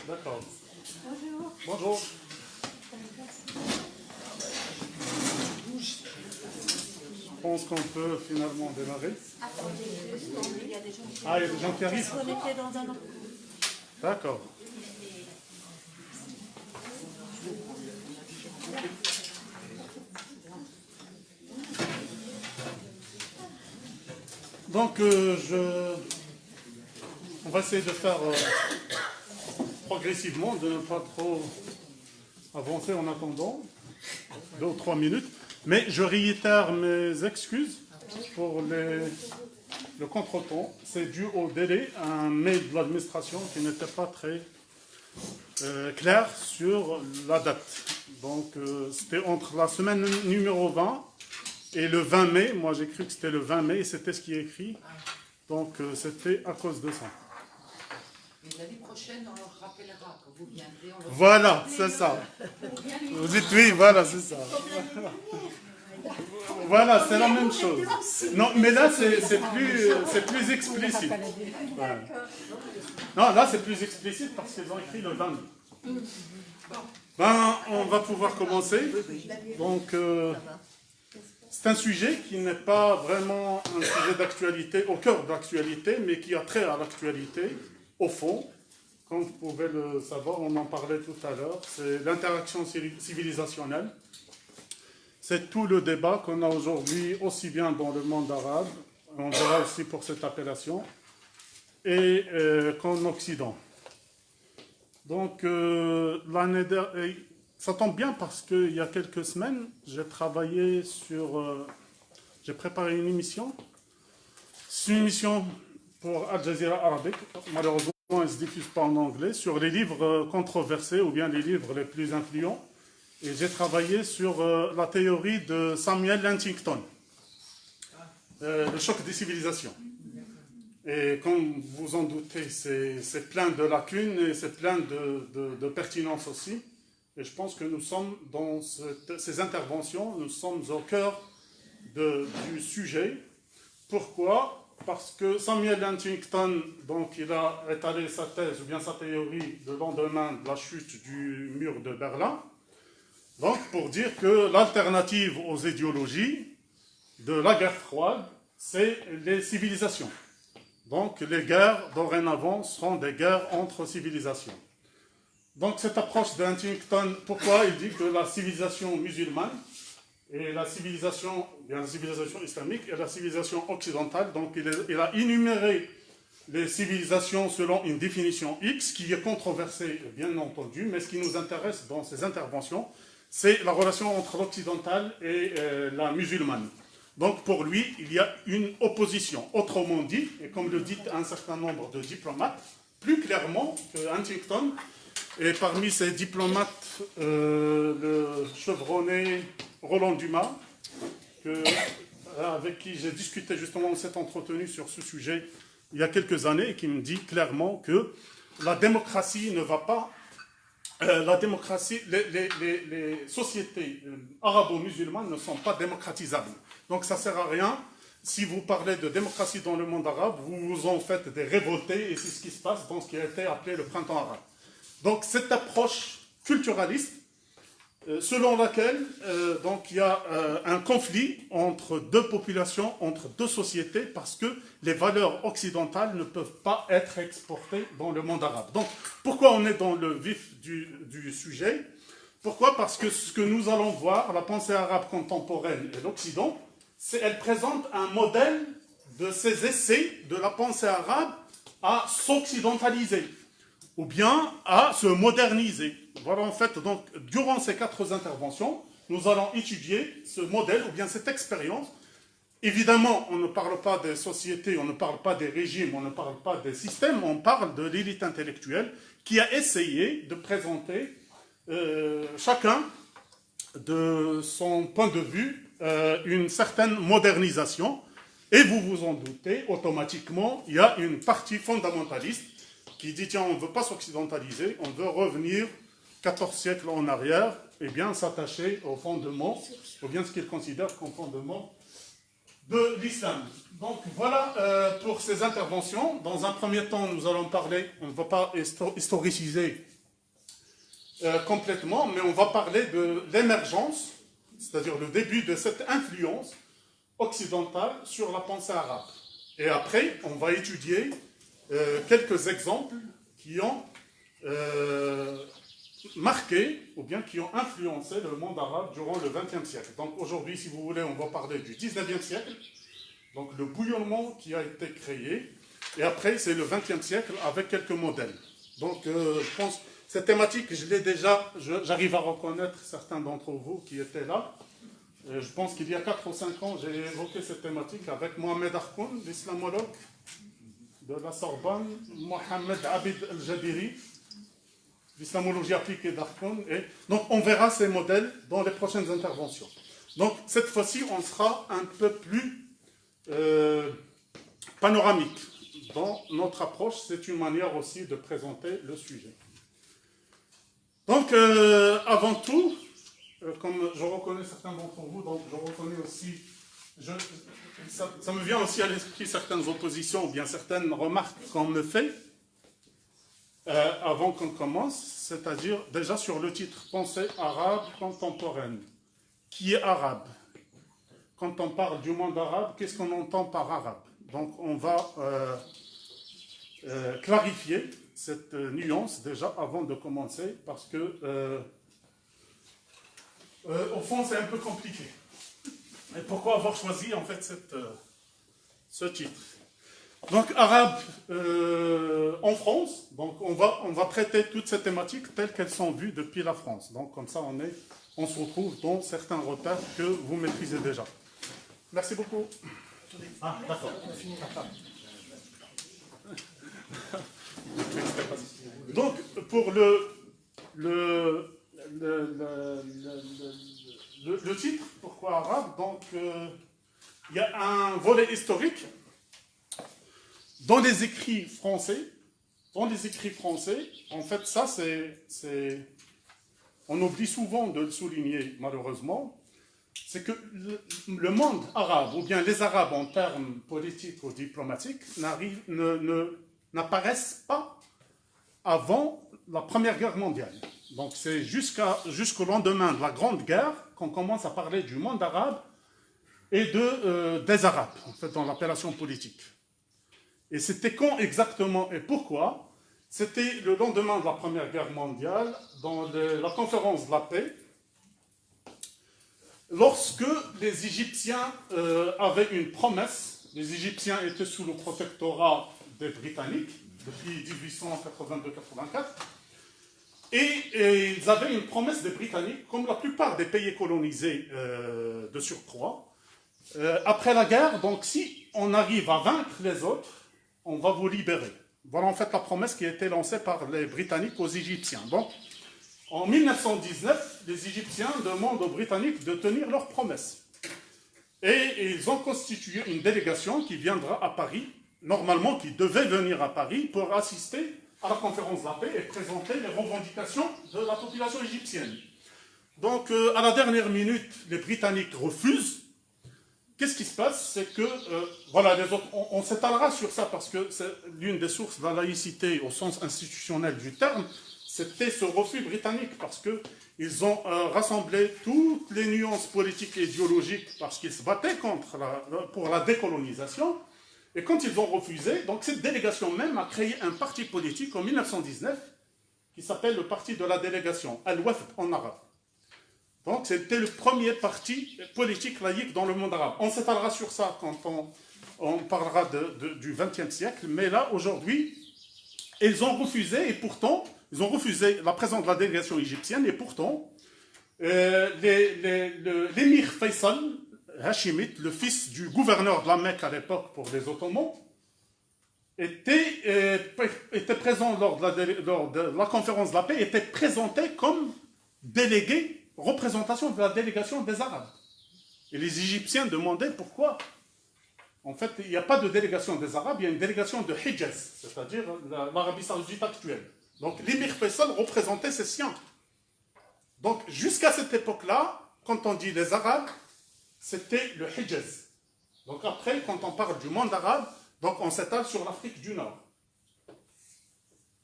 D'accord. Bonjour. Bonjour. Je pense qu'on peut finalement démarrer. Attendez, il y a des gens qui... Ah, il y a des gens qui arrivent. On était dans un... D'accord. Donc, on va essayer de faire progressivement, de ne pas trop avancer en attendant 2 ou 3 minutes. Mais je réitère mes excuses pour le contretemps. C'est dû au délai, à un mail de l'administration qui n'était pas très clair sur la date. Donc, c'était entre la semaine numéro 20 et le 20 mai. Moi, j'ai cru que c'était le 20 mai et c'était ce qui est écrit. Donc, c'était à cause de ça. Et l'année prochaine, on leur rappellera quand vous viendrez. Voilà, c'est ça. Vous dites oui, voilà, c'est ça. Voilà, c'est la même chose. Non, mais là, c'est plus explicite. Voilà. Non, là, c'est plus explicite parce qu'ils ont écrit le 20 mai. Ben, on va pouvoir commencer. Donc, c'est un sujet qui n'est pas vraiment un sujet d'actualité, au cœur de l'actualité, mais qui a trait à l'actualité, au fond. Comme vous pouvez le savoir, on en parlait tout à l'heure, c'est l'interaction civilisationnelle. C'est tout le débat qu'on a aujourd'hui, aussi bien dans le monde arabe, on verra aussi pour cette appellation, et qu'en Occident. Donc, l'année dernière, ça tombe bien parce qu'il y a quelques semaines, j'ai travaillé sur... j'ai préparé une émission. C'est une émission pour Al Jazeera Arabique. Malheureusement, elle ne se diffuse pas en anglais. Sur les livres controversés ou bien les livres les plus influents. Et j'ai travaillé sur la théorie de Samuel Huntington. Le choc des civilisations. Et comme vous en doutez, c'est plein de lacunes et c'est plein de pertinence aussi. Et je pense que nous sommes dans ces interventions, nous sommes au cœur du sujet. Pourquoi ? Parce que Samuel Huntington, donc, il a étalé sa thèse ou bien sa théorie le lendemain de la chute du mur de Berlin. Donc, pour dire que l'alternative aux idéologies de la guerre froide, c'est les civilisations. Donc, les guerres, dorénavant, seront des guerres entre civilisations. Donc, cette approche de Huntington, pourquoi il dit que la civilisation musulmane et la civilisation islamique et la civilisation occidentale, donc il a énuméré les civilisations selon une définition X, qui est controversée, bien entendu, mais ce qui nous intéresse dans ces interventions, c'est la relation entre l'occidentale et la musulmane. Donc pour lui, il y a une opposition. Autrement dit, et comme le dit un certain nombre de diplomates, plus clairement que Huntington, et parmi ces diplomates, le chevronné Roland Dumas, avec qui j'ai discuté justement, on s'est entretenu sur ce sujet il y a quelques années, et qui me dit clairement que la démocratie ne va pas... les sociétés arabo-musulmanes ne sont pas démocratisables. Donc ça ne sert à rien. Si vous parlez de démocratie dans le monde arabe, vous vous en faites des révoltés, et c'est ce qui se passe dans ce qui a été appelé le printemps arabe. Donc cette approche culturaliste, selon laquelle donc, il y a un conflit entre deux populations, entre deux sociétés, parce que les valeurs occidentales ne peuvent pas être exportées dans le monde arabe. Donc pourquoi on est dans le vif du sujet? Pourquoi? Parce que ce que nous allons voir, la pensée arabe contemporaine et l'Occident, elle présente un modèle de ces essais de la pensée arabe à s'occidentaliser, ou bien à se moderniser. Voilà, en fait, donc, durant ces 4 interventions, nous allons étudier ce modèle, ou bien cette expérience. Évidemment, on ne parle pas des sociétés, on ne parle pas des régimes, on ne parle pas des systèmes, on parle de l'élite intellectuelle qui a essayé de présenter chacun de son point de vue une certaine modernisation. Et vous vous en doutez, automatiquement, il y a une partie fondamentaliste qui dit, tiens, on ne veut pas s'occidentaliser, on veut revenir 14 siècles en arrière, et bien s'attacher aux fondements, ou bien ce qu'ils considèrent comme fondement de l'islam. Donc voilà pour ces interventions. Dans un premier temps, nous allons parler, on ne va pas historiciser complètement, mais on va parler de l'émergence, c'est-à-dire le début de cette influence occidentale sur la pensée arabe. Et après, on va étudier quelques exemples qui ont marqué ou bien qui ont influencé le monde arabe durant le XXe siècle. Donc aujourd'hui, si vous voulez, on va parler du XIXe siècle, donc le bouillonnement qui a été créé, et après c'est le XXe siècle avec quelques modèles. Donc je pense, cette thématique, je l'ai déjà, j'arrive à reconnaître certains d'entre vous qui étaient là. Je pense qu'il y a 4 ou 5 ans, j'ai évoqué cette thématique avec Mohamed Harkoun, l'islamologue de la Sorbonne, Mohamed Abid El-Jabiri, l'islamologie appliquée d'Harkoun. Donc on verra ces modèles dans les prochaines interventions. Donc cette fois-ci, on sera un peu plus panoramique dans notre approche. C'est une manière aussi de présenter le sujet. Donc avant tout, comme je reconnais certains d'entre vous, donc je reconnais aussi, ça me vient aussi à l'esprit certaines oppositions ou bien certaines remarques qu'on me fait avant qu'on commence, c'est-à-dire déjà sur le titre « Pensée arabe contemporaine ». Qui est arabe? Quand on parle du monde arabe, qu'est-ce qu'on entend par arabe? Donc on va clarifier cette nuance déjà avant de commencer, parce que au fond c'est un peu compliqué. Et pourquoi avoir choisi en fait ce titre? Donc arabe en France, donc on va traiter toutes ces thématiques telles qu'elles sont vues depuis la France. Donc comme ça on se retrouve dans certains repères que vous maîtrisez déjà. Merci beaucoup. Ah, d'accord. Donc, pour le titre, pourquoi arabe? Donc, il y a un volet historique dans les écrits français. En fait, ça, on oublie souvent de le souligner, malheureusement. C'est que le monde arabe, ou bien les Arabes en termes politiques ou diplomatiques, n'apparaissent pas avant la Première Guerre mondiale. Donc c'est jusqu'au lendemain de la Grande Guerre qu'on commence à parler du monde arabe et des Arabes, en fait, dans l'appellation politique. Et c'était quand exactement et pourquoi? C'était le lendemain de la Première Guerre mondiale, dans la conférence de la paix, lorsque les Égyptiens avaient une promesse. Les Égyptiens étaient sous le protectorat des Britanniques depuis 1882-84, et ils avaient une promesse des Britanniques, comme la plupart des pays colonisés de surcroît. Après la guerre, donc si on arrive à vaincre les autres, on va vous libérer. Voilà en fait la promesse qui a été lancée par les Britanniques aux Égyptiens. Donc, en 1919, les Égyptiens demandent aux Britanniques de tenir leurs promesses. Et ils ont constitué une délégation qui viendra à Paris, normalement qui devait venir à Paris pour assister à la conférence de la paix et présenter les revendications de la population égyptienne. Donc, à la dernière minute, les Britanniques refusent. Qu'est-ce qui se passe? C'est que, voilà, les autres, on s'étalera sur ça parce que c'est l'une des sources de la laïcité au sens institutionnel du terme. C'était ce refus britannique parce qu'ils ont rassemblé toutes les nuances politiques et idéologiques parce qu'ils se battaient pour la décolonisation. Et quand ils ont refusé, donc cette délégation même a créé un parti politique en 1919 qui s'appelle le Parti de la délégation, Al-Wafd en arabe. Donc c'était le premier parti politique laïque dans le monde arabe. On s'étalera sur ça quand on parlera du XXe siècle, mais là aujourd'hui, ils ont refusé, et pourtant, ils ont refusé la présence de la délégation égyptienne, et pourtant, l'émir Faisal Hachimite, le fils du gouverneur de la Mecque à l'époque pour les Ottomans, était présent lors de la conférence de la paix, était présenté comme délégué, représentation de la délégation des Arabes. Et les Égyptiens demandaient pourquoi. En fait, il n'y a pas de délégation des Arabes, il y a une délégation de Hijaz, c'est-à-dire l'Arabie saoudite actuelle. Donc l'émir Faisal représentait ses siens. Donc jusqu'à cette époque-là, quand on dit les Arabes, c'était le Hijaz. Donc après, quand on parle du monde arabe, donc on s'étale sur l'Afrique du Nord.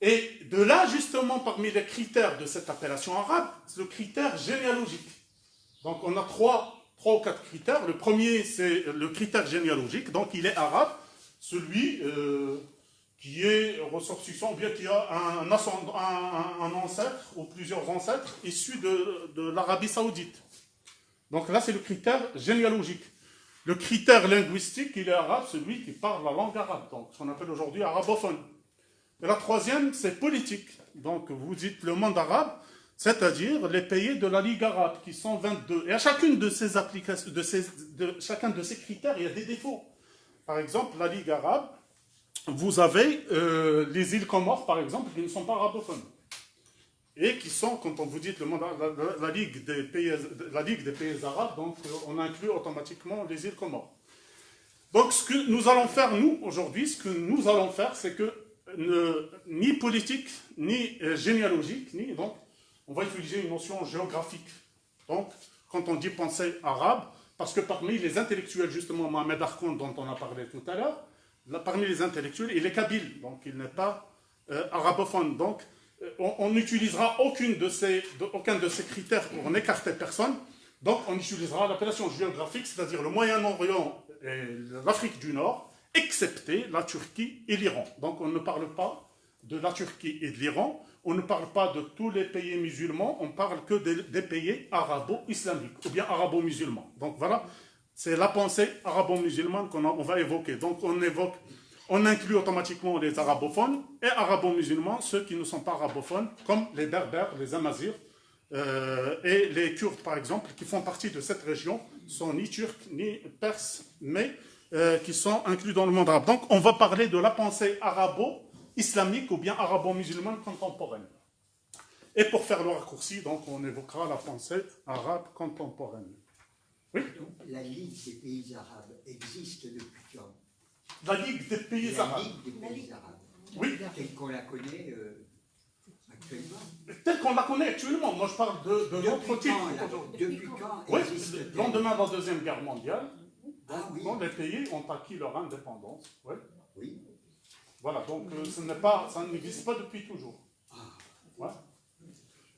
Et de là, justement, parmi les critères de cette appellation arabe, c'est le critère généalogique. Donc on a trois ou quatre critères. Le premier, c'est le critère généalogique. Donc il est arabe, celui qui est ressortissant, ou bien qui a un ancêtre ou plusieurs ancêtres issus de l'Arabie Saoudite. Donc là, c'est le critère généalogique. Le critère linguistique, il est arabe, celui qui parle la langue arabe, donc ce qu'on appelle aujourd'hui arabophone. Et la troisième, c'est politique. Donc vous dites le monde arabe, c'est-à-dire les pays de la Ligue arabe, qui sont 22. Et à chacune de ces applications, chacun de ces critères, il y a des défauts. Par exemple, la Ligue arabe, vous avez les îles Comores, par exemple, qui ne sont pas arabophones. Et qui sont, quand on vous dit le monde, la Ligue des pays arabes, donc on inclut automatiquement les îles Comores. Donc ce que nous allons faire, nous, aujourd'hui, c'est que ni politique, ni généalogique, donc on va utiliser une notion géographique. Donc, quand on dit pensée arabe, parce que parmi les intellectuels, justement, Mohamed Harkoun, dont on a parlé tout à l'heure, parmi les intellectuels, il est kabyle, donc il n'est pas arabophone. Donc, on n'utilisera aucun de ces critères pour n'écarter personne. Donc, on utilisera l'appellation géographique, c'est-à-dire le Moyen-Orient et l'Afrique du Nord, excepté la Turquie et l'Iran. Donc, on ne parle pas de la Turquie et de l'Iran, on ne parle pas de tous les pays musulmans, on parle que des pays arabo-islamiques, ou bien arabo-musulmans. Donc, voilà, c'est la pensée arabo-musulmane qu'on va évoquer. Donc, on inclut automatiquement les arabophones et arabo-musulmans, ceux qui ne sont pas arabophones, comme les berbères, les amazirs, et les Kurdes, par exemple, qui font partie de cette région, sont ni turcs ni perses, mais qui sont inclus dans le monde arabe. Donc, on va parler de la pensée arabo-islamique ou bien arabo-musulmane contemporaine. Et pour faire le raccourci, donc, on évoquera la pensée arabe contemporaine. Oui. La Ligue des pays arabes existe depuis quand? La Ligue des pays arabes. La Ligue des pays arabes. Oui. Telle qu'on la connaît actuellement. Telle qu'on la connaît actuellement. Moi, je parle de notre type. Depuis quand Oui, existe-t-elle? le lendemain de la Deuxième Guerre mondiale, oui. les pays ont acquis leur indépendance. Oui. Oui. Voilà, donc ça n'existe pas depuis toujours. Ouais.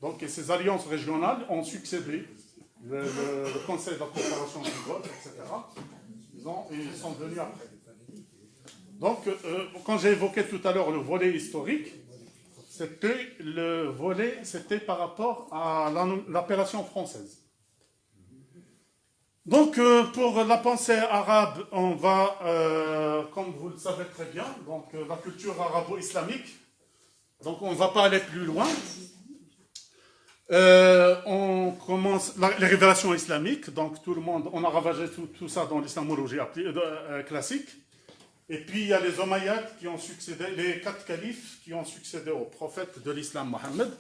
Donc, et ces alliances régionales ont succédé. Le Conseil de la coopération du Golfe, etc. Ils sont venus après. Donc, quand j'ai évoqué tout à l'heure le volet historique, c'était par rapport à l'appellation française. Donc, pour la pensée arabe, on va, comme vous le savez très bien, donc la culture arabo-islamique. Donc, on ne va pas aller plus loin. On commence les révélations islamiques. Donc, tout le monde, on a ravagé tout ça dans l'islamologie classique. Et puis, il y a les Omeyyades qui ont succédé, les 4 califes qui ont succédé au prophète de l'islam, Mohammed.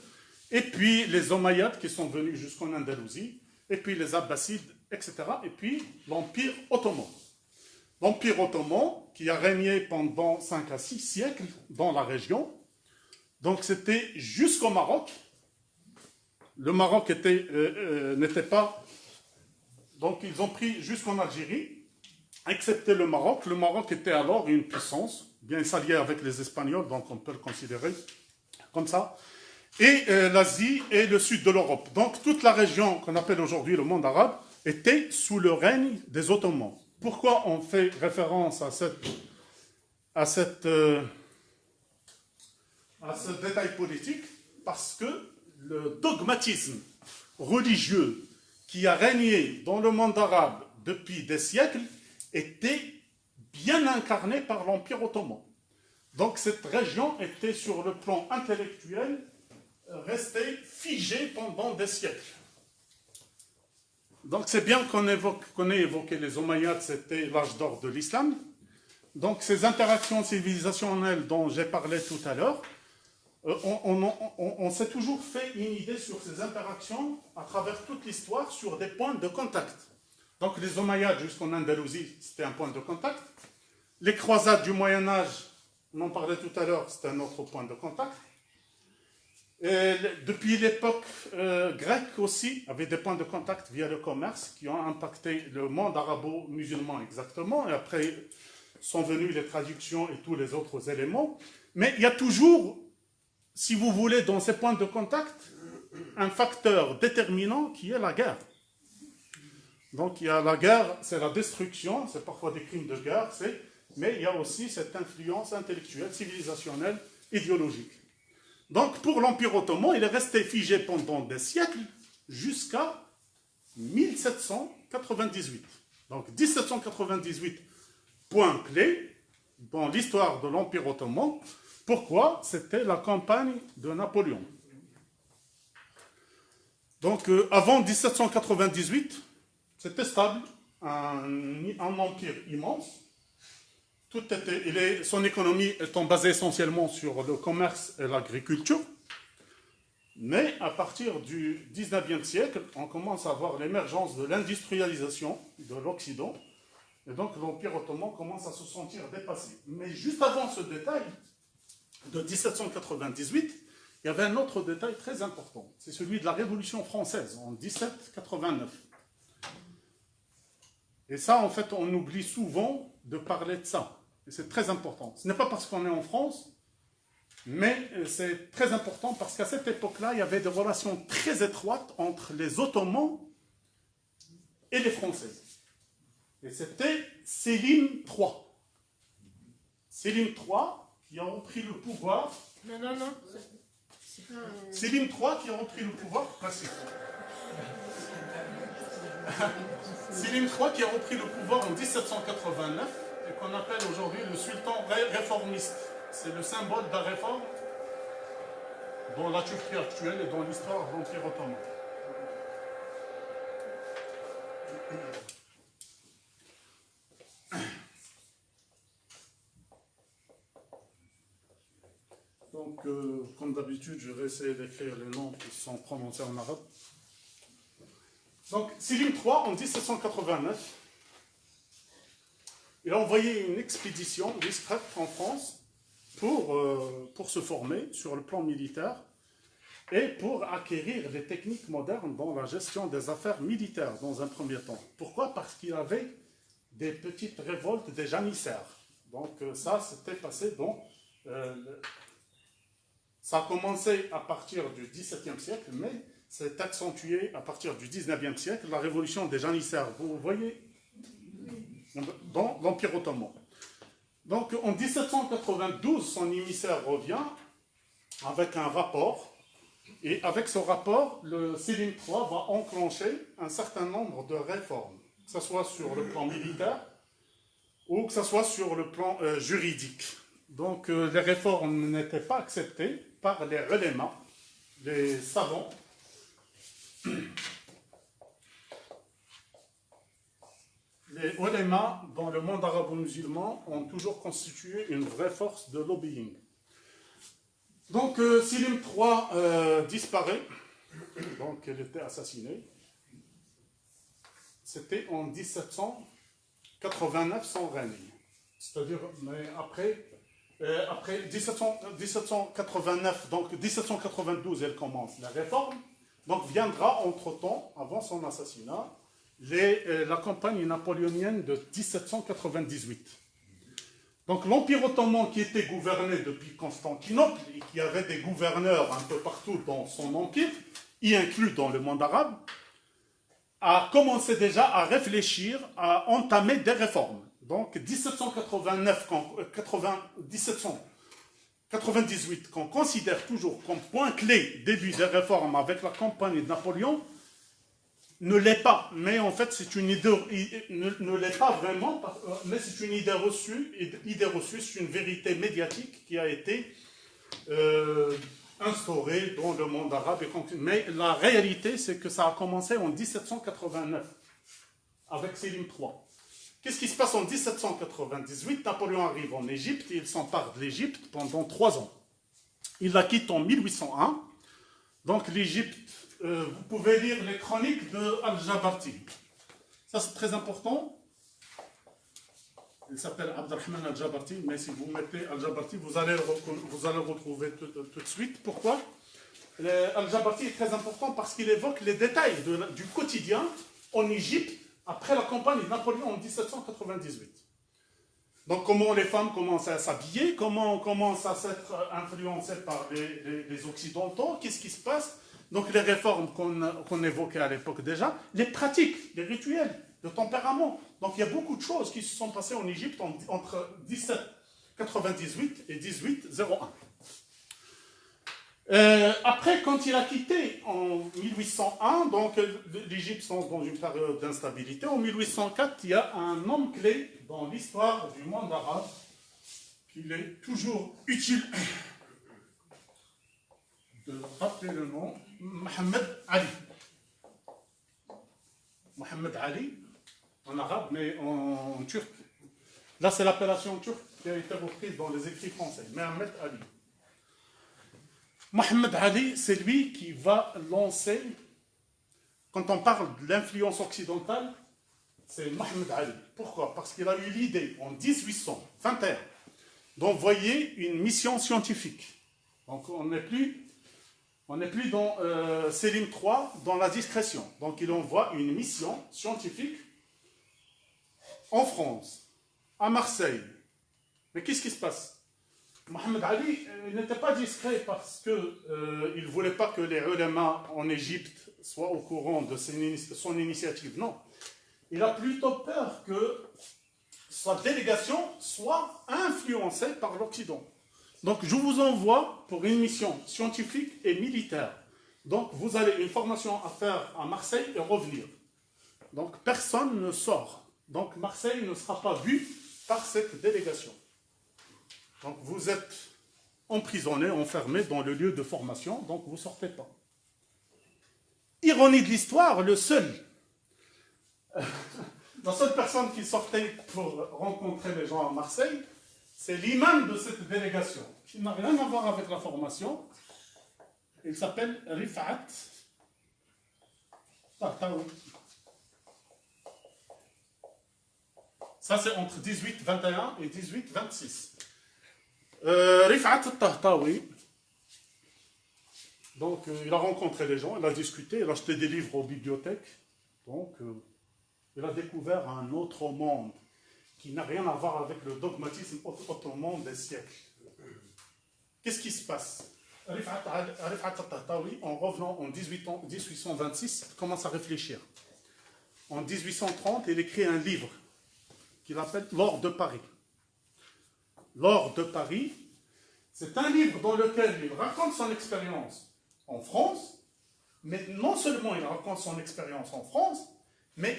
Et puis, les Omeyyades qui sont venus jusqu'en Andalousie. Et puis, les Abbasides, etc. Et puis, l'Empire ottoman. L'Empire ottoman qui a régné pendant 5 à 6 siècles dans la région. Donc, c'était jusqu'au Maroc. Le Maroc n'était pas... Donc, ils ont pris jusqu'en Algérie. Excepté le Maroc. Le Maroc était alors une puissance, bien s'allier avec les Espagnols, donc on peut le considérer comme ça. Et l'Asie et le sud de l'Europe. Donc toute la région qu'on appelle aujourd'hui le monde arabe était sous le règne des Ottomans. Pourquoi on fait référence à ce détail politique? Parce que le dogmatisme religieux qui a régné dans le monde arabe depuis des siècles était bien incarné par l'Empire ottoman. Donc cette région était sur le plan intellectuel restée figée pendant des siècles. Donc c'est bien qu'on ait évoqué les Omeyyades, c'était l'âge d'or de l'islam. Donc ces interactions civilisationnelles dont j'ai parlé tout à l'heure, on s'est toujours fait une idée sur ces interactions à travers toute l'histoire sur des points de contact. Donc les Omeyyades jusqu'en Andalousie, c'était un point de contact. Les croisades du Moyen-Âge, on en parlait tout à l'heure, c'était un autre point de contact. Et depuis l'époque grecque aussi, avait des points de contact via le commerce qui ont impacté le monde arabo-musulman exactement. Et après sont venues les traductions et tous les autres éléments. Mais il y a toujours si vous voulez, dans ces points de contact, un facteur déterminant qui est la guerre. Donc il y a la guerre, c'est la destruction, c'est parfois des crimes de guerre, mais il y a aussi cette influence intellectuelle, civilisationnelle, idéologique. Donc pour l'Empire ottoman, il est resté figé pendant des siècles jusqu'à 1798. Donc 1798, point clé dans l'histoire de l'Empire ottoman. Pourquoi? C'était la campagne de Napoléon. Donc avant 1798, c'était stable, un empire immense. Son économie étant basée essentiellement sur le commerce et l'agriculture. Mais à partir du 19e siècle, on commence à voir l'émergence de l'industrialisation de l'Occident. Et donc l'Empire ottoman commence à se sentir dépassé. Mais juste avant ce détail de 1798, il y avait un autre détail très important. C'est celui de la Révolution française en 1789. Et ça, en fait, on oublie souvent de parler de ça. Et c'est très important. Ce n'est pas parce qu'on est en France, mais c'est très important parce qu'à cette époque-là, il y avait des relations très étroites entre les Ottomans et les Français. Et c'était Sélim III. Sélim III qui a repris le pouvoir. Non. Sélim III qui a repris le pouvoir. Sélim III qui a repris le pouvoir en 1789 et qu'on appelle aujourd'hui le sultan réformiste. C'est le symbole de la réforme dans la Turquie actuelle et dans l'histoire de l'Empire ottoman. Donc, comme d'habitude, je vais essayer d'écrire les noms qui sont prononcés en arabe. Donc, Sélim III, en 1789, il a envoyé une expédition discrète en France pour se former sur le plan militaire et pour acquérir les techniques modernes dans la gestion des affaires militaires dans un premier temps. Pourquoi? Parce qu'il y avait des petites révoltes des janissaires. Donc ça, c'était passé dans... ça a commencé à partir du XVIIe siècle, mais s'est accentué à partir du XIXe siècle, la révolution des janissaires. Vous voyez, dans l'Empire ottoman. Donc en 1792, son émissaire revient avec un rapport. Et avec ce rapport, le Sélim III va enclencher un certain nombre de réformes, que ce soit sur le plan militaire ou que ce soit sur le plan juridique. Donc les réformes n'étaient pas acceptées par les ulémas, les savants. Les ulémas dans le monde arabo-musulman ont toujours constitué une vraie force de lobbying. Donc Sélim III disparaît, donc il était assassiné. C'était en 1789 son règne. C'est-à-dire, mais après 1789, donc 1792, elle commence la réforme. Donc viendra entre-temps, avant son assassinat, la campagne napoléonienne de 1798. Donc l'Empire ottoman qui était gouverné depuis Constantinople et qui avait des gouverneurs un peu partout dans son empire, y inclus dans le monde arabe, a commencé déjà à réfléchir, à entamer des réformes. Donc 1798, qu'on considère toujours comme point clé début des réformes avec la campagne de Napoléon, ne l'est pas, mais en fait c'est une idée, ne l'est pas vraiment, mais c'est une idée reçue, c'est une vérité médiatique qui a été instaurée dans le monde arabe. Mais la réalité, c'est que ça a commencé en 1789, avec Sélim III. Qu'est-ce qui se passe en 1798? Napoléon arrive en Égypte et il s'empare de l'Égypte pendant 3 ans. Il la quitte en 1801. Donc l'Égypte, vous pouvez lire les chroniques de Al-Jabarti. Ça c'est très important. Il s'appelle Abdelrahman Al-Jabarti, mais si vous mettez Al-Jabarti, vous allez le retrouver tout de suite. Pourquoi? Al-Jabarti est très important parce qu'il évoque les détails du quotidien en Égypte après la campagne de Napoléon en 1798. Donc comment les femmes commencent à s'habiller, comment on commence à s'être influencées par les Occidentaux, qu'est-ce qui se passe? Donc les réformes qu'on évoquait à l'époque déjà, les pratiques, les rituels, le tempérament. Donc il y a beaucoup de choses qui se sont passées en Égypte entre 1798 et 1801. Après, quand il a quitté en 1801, donc l'Égypte sont dans une période d'instabilité. En 1804, il y a un homme clé dans l'histoire du monde arabe qu'il est toujours utile de rappeler le nom, Mohamed Ali. Mohamed Ali, en arabe, mais en turc. Là, c'est l'appellation turque qui a été reprise dans les écrits français. Mohamed Ali. Mohamed Ali, c'est lui qui va lancer, quand on parle de l'influence occidentale, c'est Mohamed Ali. Pourquoi? Parce qu'il a eu l'idée en 1821 d'envoyer une mission scientifique. Donc on n'est plus dans Selim III, dans la discrétion. Donc il envoie une mission scientifique en France, à Marseille. Mais qu'est-ce qui se passe? Mohamed Ali n'était pas discret parce qu'il ne voulait pas que les ulama en Égypte soient au courant de son initiative. Non. Il a plutôt peur que sa délégation soit influencée par l'Occident. Donc je vous envoie pour une mission scientifique et militaire. Donc vous avez une formation à faire à Marseille et revenir. Donc personne ne sort. Donc Marseille ne sera pas vue par cette délégation. Donc vous êtes emprisonné, enfermé dans le lieu de formation, donc vous ne sortez pas. Ironie de l'histoire, la seule personne qui sortait pour rencontrer les gens à Marseille, c'est l'imam de cette délégation, qui n'a rien à voir avec la formation. Il s'appelle Rifat Tahtaoui. Ça c'est entre 1821 et 1826. Rifat Tahtaoui, donc il a rencontré les gens, il a discuté, il a acheté des livres aux bibliothèques, donc il a découvert un autre monde qui n'a rien à voir avec le dogmatisme ottoman des siècles. Qu'est-ce qui se passe? Rifat Tahtaoui, en revenant en 1826, commence à réfléchir. En 1830, il écrit un livre qu'il appelle L'Or de Paris. L'Or de Paris, c'est un livre dans lequel il raconte son expérience en France, mais non seulement il raconte son expérience en France, mais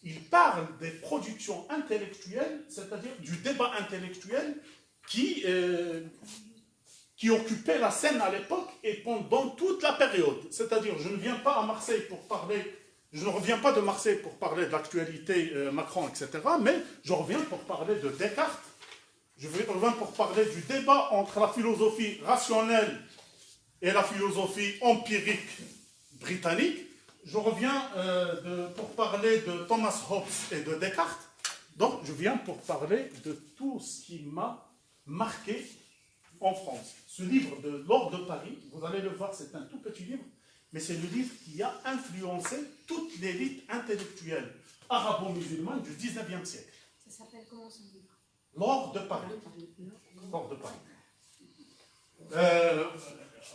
il parle des productions intellectuelles, c'est-à-dire du débat intellectuel qui occupait la scène à l'époque et pendant toute la période. C'est-à-dire, je ne viens pas à Marseille pour parler. Je ne reviens pas de Marseille pour parler de l'actualité Macron, etc., mais je reviens pour parler de Descartes, je reviens pour parler du débat entre la philosophie rationnelle et la philosophie empirique britannique, je reviens pour parler de Thomas Hobbes et de Descartes, donc je viens pour parler de tout ce qui m'a marqué en France. Ce livre de L'Or de Paris, vous allez le voir, c'est un tout petit livre, mais c'est le livre qui a influencé toute l'élite intellectuelle arabo-musulmane du 19e siècle. Ça s'appelle comment ce livre? L'Or de Paris. L'Or de Paris.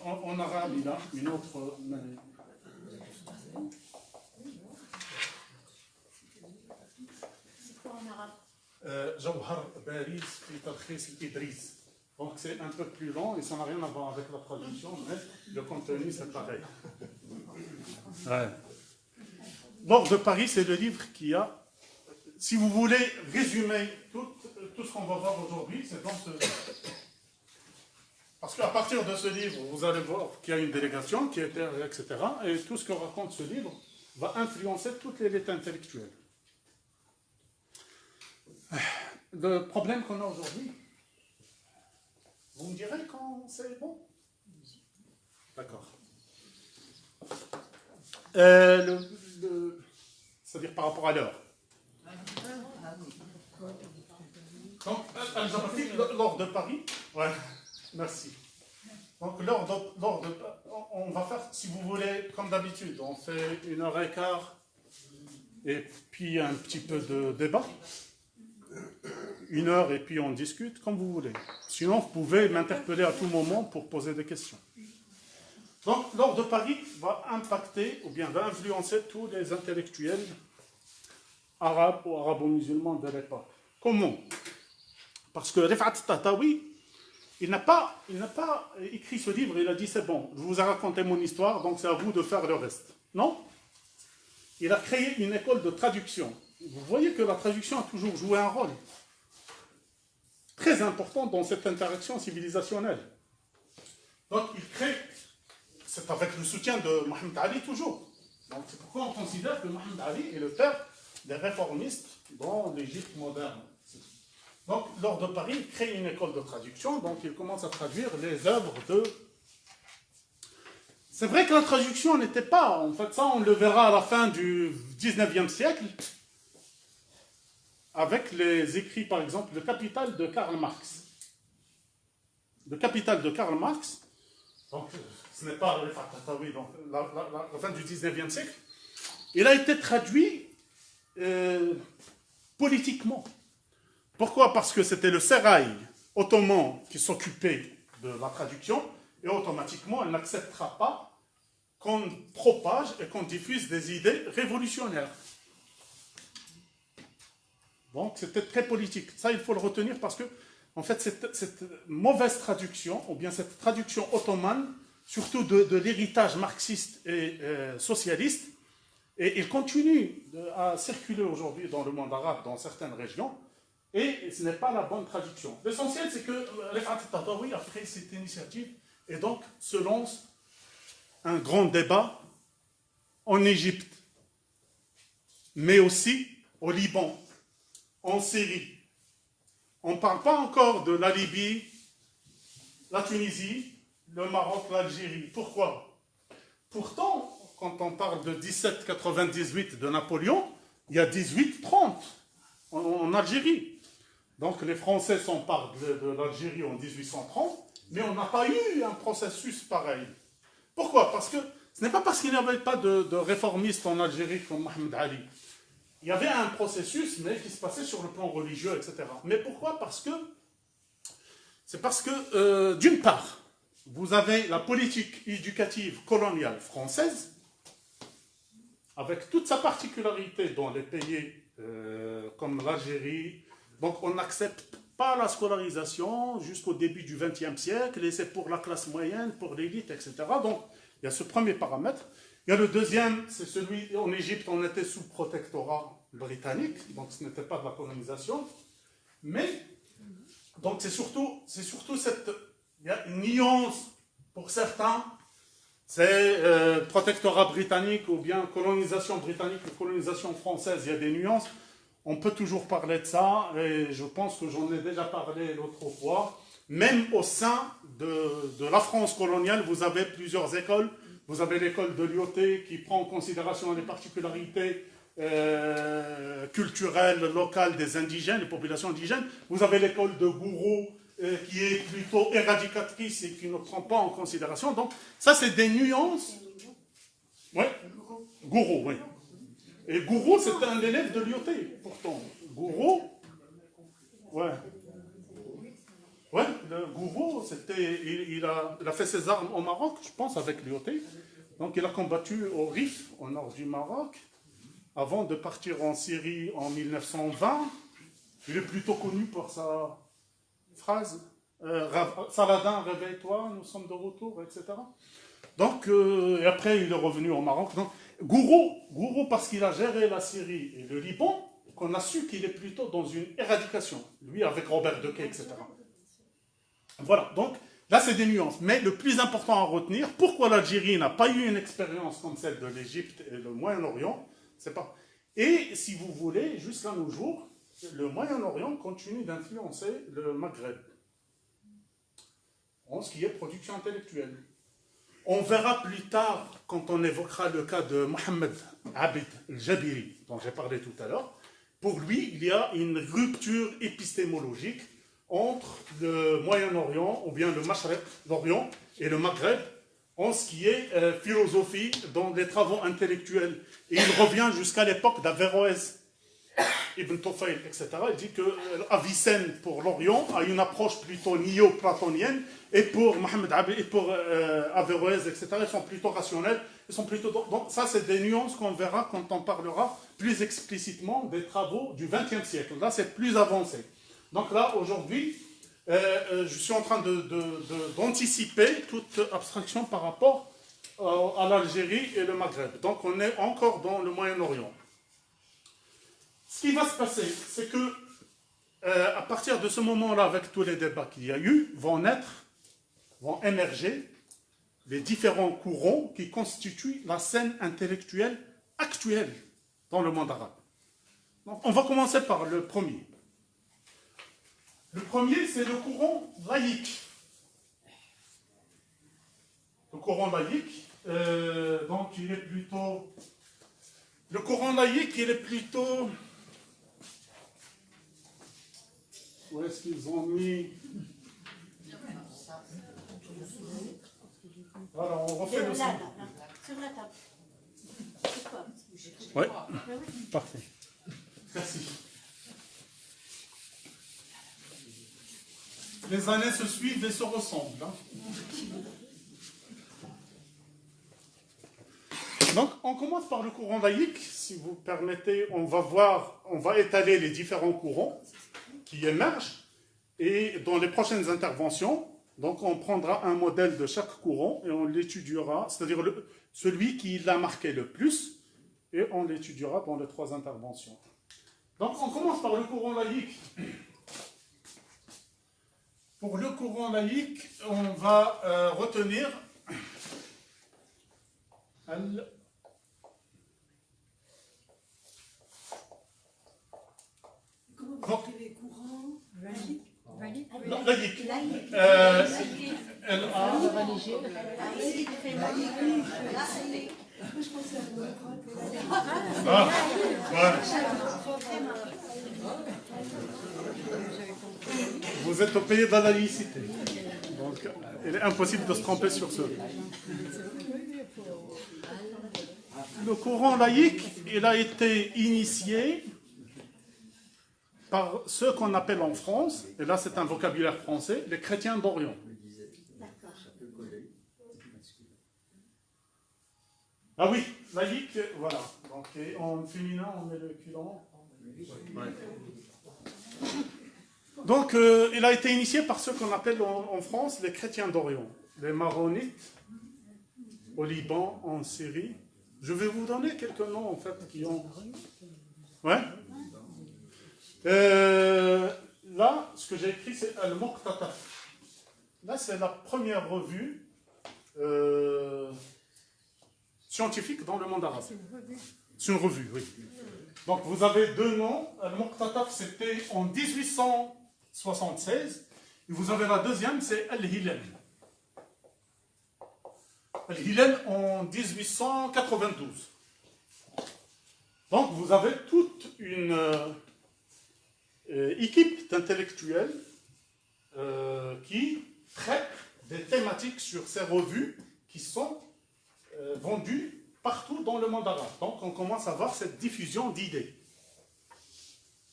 En arabe, il a une autre... C'est quoi en arabe? Jawhar Baris fi Tarkhis Idris. Donc c'est un peu plus long et ça n'a rien à voir avec la traduction, mais le contenu c'est pareil. Ouais. L'Or de Paris, c'est le livre qui a, si vous voulez résumer tout ce qu'on va voir aujourd'hui, c'est dans ce livre. Parce qu'à partir de ce livre, vous allez voir qu'il y a une délégation qui était, etc. Et tout ce que raconte ce livre va influencer toute l'élite intellectuelle. Le problème qu'on a aujourd'hui, vous me direz quand c'est bon? D'accord. C'est-à-dire par rapport à l'heure. Donc, l'Or de Paris, ouais, merci. Donc, on va faire, si vous voulez, comme d'habitude, on fait 1h15 et puis un petit peu de débat. 1 heure et puis on discute, comme vous voulez. Sinon, vous pouvez m'interpeller à tout moment pour poser des questions. Donc, l'ordre de Paris va impacter, ou bien va influencer tous les intellectuels arabes ou arabo-musulmans de l'époque. Comment? Parce que Rifat Tahtawi, il n'a pas écrit ce livre, il a dit c'est bon, je vous ai raconté mon histoire, donc c'est à vous de faire le reste. Non? Il a créé une école de traduction. Vous voyez que la traduction a toujours joué un rôle très important dans cette interaction civilisationnelle. Donc il crée, c'est avec le soutien de Mohamed Ali toujours. Donc c'est pourquoi on considère que Mohamed Ali est le père des réformistes dans l'Égypte moderne. Donc lors de Paris, il crée une école de traduction, donc il commence à traduire les œuvres de... C'est vrai que la traduction n'était pas, en fait ça on le verra à la fin du 19e siècle, avec les écrits par exemple de Capital de Karl Marx. Le Capital de Karl Marx, donc ce n'est pas Rifat Tahtawi, donc la fin du 19e siècle, il a été traduit politiquement. Pourquoi? Parce que c'était le sérail ottoman qui s'occupait de la traduction, et automatiquement, elle n'acceptera pas qu'on propage et qu'on diffuse des idées révolutionnaires. Donc, c'était très politique. Ça, il faut le retenir parce que, en fait, cette mauvaise traduction, ou bien cette traduction ottomane, surtout de l'héritage marxiste et socialiste, et il continue à circuler aujourd'hui dans le monde arabe, dans certaines régions, et ce n'est pas la bonne traduction. L'essentiel, c'est que Rifat Tahtawi a pris cette initiative et donc se lance un grand débat en Égypte, mais aussi au Liban, en Syrie. On ne parle pas encore de la Libye, la Tunisie, le Maroc, l'Algérie. Pourquoi? Pourtant, quand on parle de 1798 de Napoléon, il y a 1830 en Algérie. Donc les Français s'emparent de l'Algérie en 1830, mais on n'a pas eu un processus pareil. Pourquoi? Parce que ce n'est pas parce qu'il n'y avait pas de réformistes en Algérie comme Mohamed Ali. Il y avait un processus, mais qui se passait sur le plan religieux, etc. Mais pourquoi? C'est parce que, d'une part, vous avez la politique éducative coloniale française, avec toute sa particularité dans les pays comme l'Algérie. Donc on n'accepte pas la scolarisation jusqu'au début du XXe siècle, et c'est pour la classe moyenne, pour l'élite, etc. Donc il y a ce premier paramètre. Il y a le deuxième, c'est celui, en Égypte, on était sous protectorat britannique, donc ce n'était pas de la colonisation. Mais, donc c'est surtout cette, il y a une nuance pour certains, c'est protectorat britannique ou bien colonisation britannique ou colonisation française, il y a des nuances. On peut toujours parler de ça, et je pense que j'en ai déjà parlé l'autre fois. Même au sein de la France coloniale, vous avez plusieurs écoles. Vous avez l'école de Lyautey qui prend en considération les particularités culturelles locales des indigènes, des populations indigènes. Vous avez l'école de Gouraud qui est plutôt éradicatrice et qui ne prend pas en considération. Donc ça, c'est des nuances. Oui, Gouraud, oui. Et Gouraud, c'était un élève de Lyautey, pourtant. Gouraud, ouais. Ouais, le Gouraud, il a fait ses armes au Maroc, je pense, avec Lyautey. Donc il a combattu au Rif, au nord du Maroc, avant de partir en Syrie en 1920. Il est plutôt connu pour sa phrase Saladin, réveille-toi, nous sommes de retour, etc. Donc, et après, il est revenu au Maroc. Donc, Gouraud, parce qu'il a géré la Syrie et le Liban, qu'on a su qu'il est plutôt dans une éradication. Lui, avec Robert Dequet, etc. Voilà, donc, là, c'est des nuances. Mais le plus important à retenir, pourquoi l'Algérie n'a pas eu une expérience comme celle de l'Égypte et le Moyen-Orient, c'est pas... Et, si vous voulez, jusqu'à nos jours, le Moyen-Orient continue d'influencer le Maghreb en ce qui est production intellectuelle. On verra plus tard, quand on évoquera le cas de Mohamed Abid el-Jabiri, dont j'ai parlé tout à l'heure. Pour lui, il y a une rupture épistémologique entre le Moyen-Orient, ou bien le Mashrek, l'Orient, et le Maghreb, en ce qui est philosophie, dans les travaux intellectuels. Et il revient jusqu'à l'époque d'Averroès. Ibn Tufayl, etc., il dit que Avicenne pour l'Orient a une approche plutôt néo-platonienne, et pour Mohamed Abid et pour Averroès, etc., ils sont plutôt rationnels. Ils sont plutôt... Donc ça, c'est des nuances qu'on verra quand on parlera plus explicitement des travaux du XXe siècle. Là, c'est plus avancé. Donc là, aujourd'hui, je suis en train d'anticiper toute abstraction par rapport à l'Algérie et le Maghreb. Donc on est encore dans le Moyen-Orient. Ce qui va se passer, c'est que à partir de ce moment-là, avec tous les débats qu'il y a eu, vont émerger les différents courants qui constituent la scène intellectuelle actuelle dans le monde arabe. Donc, on va commencer par le premier. Le premier, c'est le courant laïque. Le courant laïque, donc il est plutôt... Le courant laïque, il est plutôt... Où est-ce qu'ils ont mis... Voilà, on refait le son. Sur la table. C'est quoi? Oui, parfait. Merci. Les années se suivent et se ressemblent. Hein. Donc, on commence par le courant laïque. Si vous permettez, on va étaler les différents courants qui émergent. Et dans les prochaines interventions, donc on prendra un modèle de chaque courant et on l'étudiera, c'est-à-dire celui qui l'a marqué le plus, et on l'étudiera dans les 3 interventions. Donc, on commence par le courant laïque. Pour le courant laïque, on va retenir Comment vous écrivez courant? Laïque? laïque. Je pensais à Vous êtes au pays de la laïcité. Donc, il est impossible de se tromper sur ce. Le courant laïque, il a été initié par ceux qu'on appelle en France, et là c'est un vocabulaire français, les chrétiens d'Orient. Ah oui, laïque, voilà. Donc, en féminin, on met le culon. Ouais. Donc, il a été initié par ceux qu'on appelle en France les chrétiens d'Orient, les maronites, au Liban, en Syrie. Je vais vous donner quelques noms, en fait, qui ont... Ouais. Là, ce que j'ai écrit, c'est Al-Muqtataf. Là, c'est la première revue scientifique dans le monde arabe. C'est une revue, oui. Donc, vous avez 2 noms. Al-Muqtataf, c'était en 1876. Et vous avez la deuxième, c'est Al-Hilal. Al-Hilal en 1892. Donc, vous avez toute une équipe d'intellectuels qui traitent des thématiques sur ces revues qui sont vendues partout dans le monde arabe. Donc, on commence à voir cette diffusion d'idées.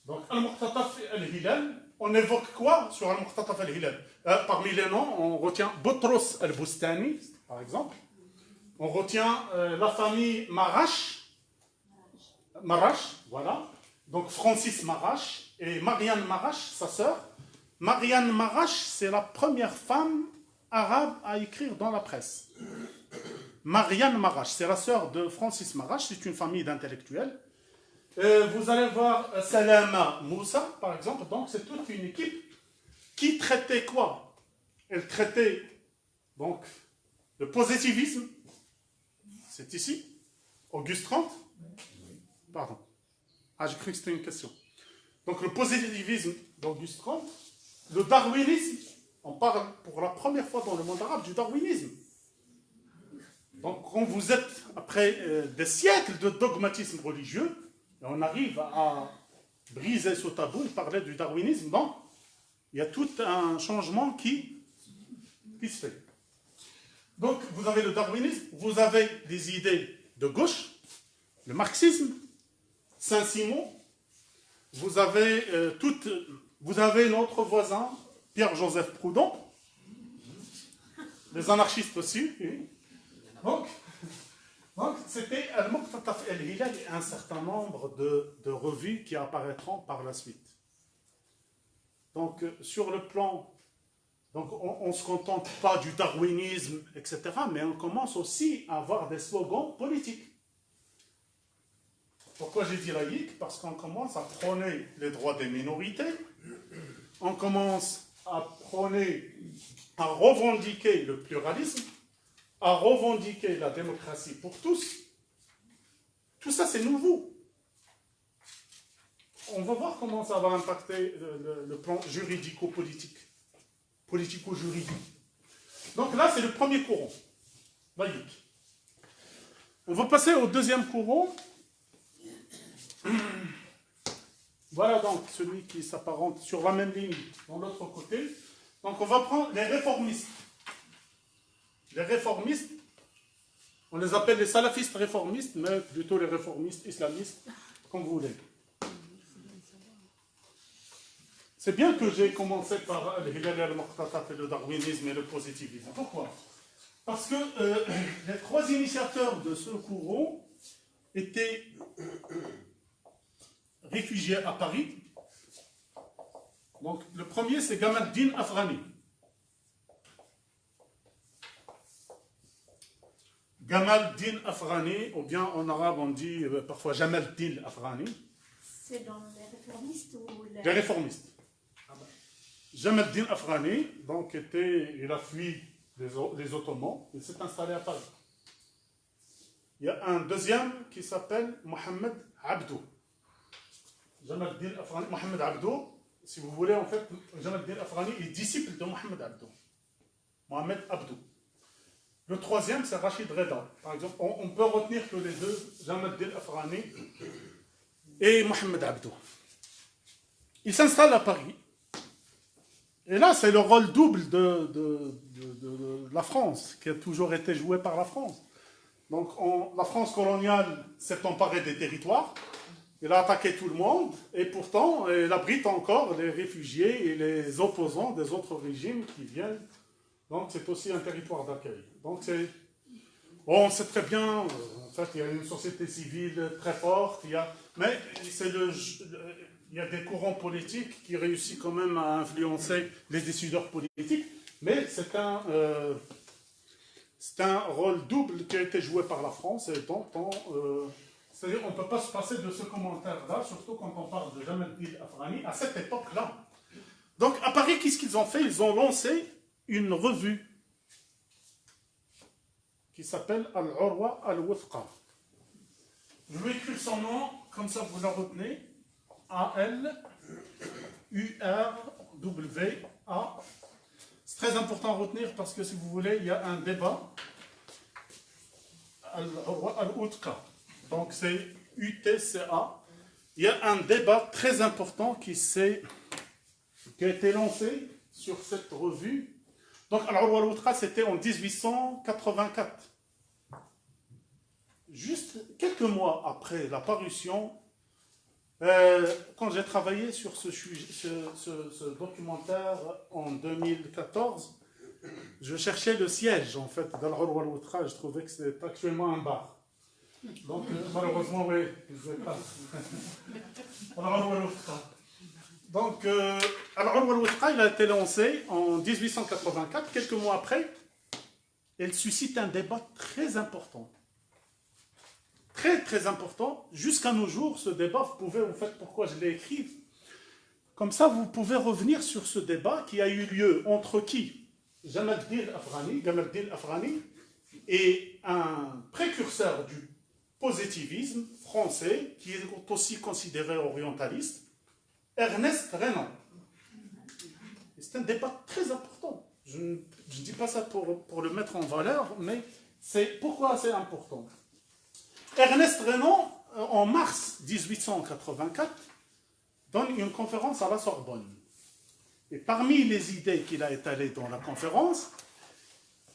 Donc, Al-Muqtataf et Al-Hilal, on évoque quoi sur Al-Muqtataf et Al-Hilal? Parmi les noms, on retient Boutros Al-Boustani, par exemple. On retient la famille Marash, voilà. Donc, Francis Marash et Marianne Marash, sa sœur. Marianne Marash, c'est la première femme arabe à écrire dans la presse. Marianne Marash, c'est la sœur de Francis Marash, c'est une famille d'intellectuels. Vous allez voir Salama Moussa, par exemple, donc c'est toute une équipe qui traitait quoi? Elle traitait donc le positivisme, c'est ici, Auguste Comte, pardon, j'ai cru que c'était une question. Donc le positivisme d'Auguste Comte, le darwinisme, on parle pour la première fois dans le monde arabe du darwinisme. Donc quand vous êtes, après des siècles de dogmatisme religieux, et on arrive à briser ce tabou, il parlait du darwinisme, donc il y a tout un changement qui se fait. Donc vous avez le darwinisme, vous avez des idées de gauche, le marxisme, Saint-Simon, vous avez vous avez notre voisin, Pierre-Joseph Proudhon, les anarchistes aussi. Oui. Donc c'était Al-Muqtataf El-Hilal et un certain nombre de revues qui apparaîtront par la suite. Donc sur le plan, donc on ne se contente pas du darwinisme, etc., mais on commence aussi à avoir des slogans politiques. Pourquoi j'ai dit laïque? Parce qu'on commence à prôner les droits des minorités, on commence à prôner, à revendiquer le pluralisme, à revendiquer la démocratie pour tous. Tout ça, c'est nouveau. On va voir comment ça va impacter le plan juridico-politique, politico-juridique. Donc là, c'est le premier courant, laïque. On va passer au deuxième courant. Voilà donc celui qui s'apparente sur la même ligne dans l'autre côté. Donc on va prendre les réformistes. Les réformistes, on les appelle les salafistes réformistes, mais plutôt les réformistes islamistes, comme vous voulez. C'est bien que j'ai commencé par le Hilal al-Muqtataf et le darwinisme et le positivisme. Pourquoi? Parce que les trois initiateurs de ce courant étaient réfugiés à Paris. Donc le premier, c'est Gamal Din Afghani. Gamal Din Afghani, ou bien en arabe on dit parfois Jamal Din Afghani. C'est dans les réformistes ou les réformistes. Jamal Din Afghani, donc il a fui les Ottomans, il s'est installé à Paris. Il y a un deuxième qui s'appelle Mohamed Abdou. Jamal Din Afghani, Mohamed Abdou, si vous voulez, en fait, Jamal Din Afghani est disciple de Mohamed Abdou. Mohamed Abdou. Le troisième, c'est Rachid Reda. Par exemple, on peut retenir que les deux, Jamal Din Afghani et Mohamed Abdou. Ils s'installent à Paris. Et là, c'est le rôle double de la France, qui a toujours été joué par la France. Donc, la France coloniale s'est emparée des territoires. Il a attaqué tout le monde, et pourtant, il abrite encore les réfugiés et les opposants des autres régimes qui viennent. Donc, c'est aussi un territoire d'accueil. Donc, on sait très bien, en fait, il y a une société civile très forte, mais il y a des courants politiques qui réussissent quand même à influencer les décideurs politiques, mais c'est un rôle double qui a été joué par la France, et c'est-à-dire on ne peut pas se passer de ce commentaire-là, surtout quand on parle de Jamal Din Afghani, à cette époque-là. Donc à Paris, qu'est-ce qu'ils ont fait? Ils ont lancé une revue qui s'appelle Al-Urwa Al-Wuthqa. Je vais écrire son nom, comme ça vous la retenez. A-L-U-R-W-A. C'est très important à retenir parce que si vous voulez, il y a un débat. Al-Urwa Al-Wuthqa. Donc c'est UTCA. Il y a un débat très important qui a été lancé sur cette revue. Donc Al-Urwa Al-Wuthqa, c'était en 1884. Juste quelques mois après la parution, quand j'ai travaillé sur ce documentaire en 2014, je cherchais le siège en fait d'Al-Urwa Al-Wuthqa. Je trouvais que c'était actuellement un bar. Donc malheureusement, oui, je ne vais pas. Al-Urwa Al-Wuthqa. Donc Al-Urwa Al-Wuthqa, il a été lancé en 1884. Quelques mois après, il suscite un débat très important. Très très important. Jusqu'à nos jours, ce débat, vous pouvez, en fait, pourquoi je l'ai écrit, comme ça vous pouvez revenir sur ce débat qui a eu lieu entre qui? Gamal Din Afghani et un précurseur du positivisme français, qui est aussi considéré orientaliste, Ernest Renan. C'est un débat très important. Je ne dis pas ça pour le mettre en valeur, mais pourquoi c'est important. Ernest Renan, en mars 1884, donne une conférence à la Sorbonne. Et parmi les idées qu'il a étalées dans la conférence,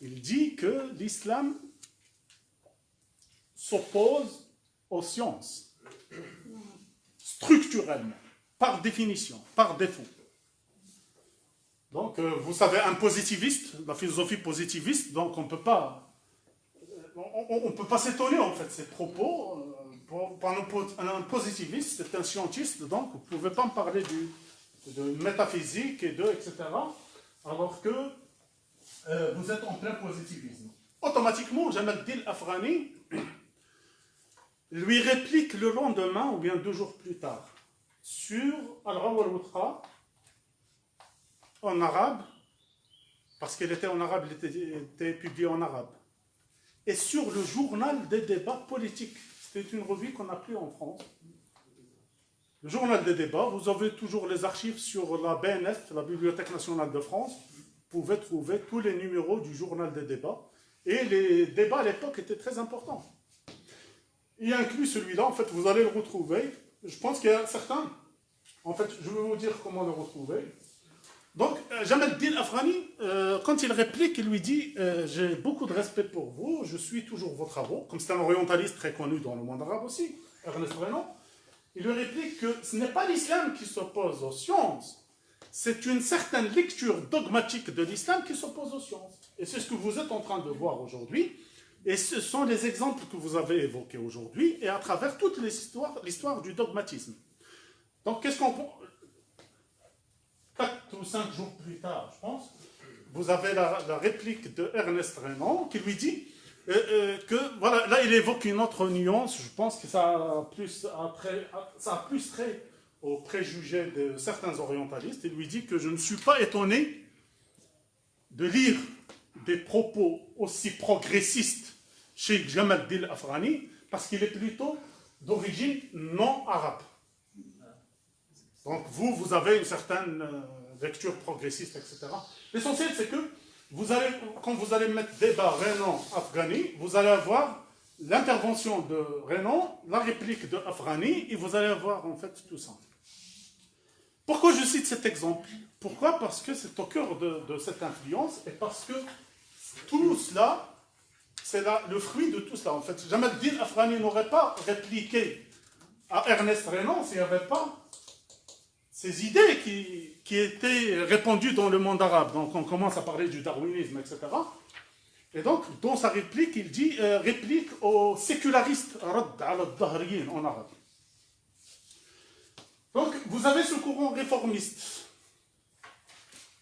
il dit que l'islam s'oppose aux sciences, structurellement. par définition, par défaut. Donc, vous savez, un positiviste, la philosophie positiviste, donc on ne peut pas s'étonner en fait, ces propos. Pour un positiviste, c'est un scientiste, donc vous ne pouvez pas me parler de métaphysique et etc. Alors que vous êtes en plein positivisme. Automatiquement, Jamal Din Afghani lui réplique le lendemain, ou bien 2 jours plus tard, sur Al-Rawa al-Wutra, en arabe, parce qu'il était en arabe, il était publié en arabe, et sur le journal des débats politiques. C'était une revue qu'on a pris en France. Le journal des débats, vous avez toujours les archives sur la BNF, la Bibliothèque nationale de France. Vous pouvez trouver tous les numéros du journal des débats. Et les débats à l'époque étaient très importants. Il inclut celui-là, en fait, vous allez le retrouver. Je pense qu'il y a certains. En fait, je vais vous dire comment le retrouver. Donc, Jamal Din Afghani, quand il réplique, il lui dit j'ai beaucoup de respect pour vous, je suis toujours vos travaux. Comme c'est un orientaliste très connu dans le monde arabe aussi, Ernest Renan, il lui réplique que ce n'est pas l'islam qui s'oppose aux sciences, c'est une certaine lecture dogmatique de l'islam qui s'oppose aux sciences. Et c'est ce que vous êtes en train de voir aujourd'hui. Et ce sont les exemples que vous avez évoqués aujourd'hui, et à travers toute l'histoire du dogmatisme. Donc, qu'est-ce qu'on... 4 ou 5 jours plus tard, je pense, vous avez la réplique de Ernest Renan qui lui dit que, voilà, là il évoque une autre nuance, je pense que ça a plus trait aux préjugés de certains orientalistes. Il lui dit que je ne suis pas étonné de lire des propos aussi progressistes chez Jamal Din Afghani parce qu'il est plutôt d'origine non arabe. Donc vous avez une certaine lecture progressiste, etc. L'essentiel, c'est que quand vous allez mettre débat Renan-Afghani, vous allez avoir l'intervention de Renan, la réplique de Afghani, et vous allez avoir en fait tout ça. Pourquoi je cite cet exemple? Pourquoi? Parce que c'est au cœur de cette influence, et parce que tout cela, c'est le fruit de tout cela. En fait, Jamal Din Afghani n'aurait pas répliqué à Ernest Renan s'il n'y avait pas ces idées qui étaient répandues dans le monde arabe. Donc on commence à parler du darwinisme, etc. Et donc, dans sa réplique, il dit réplique aux sécularistes Radd al-Dahriyin en arabe. Donc, vous avez ce courant réformiste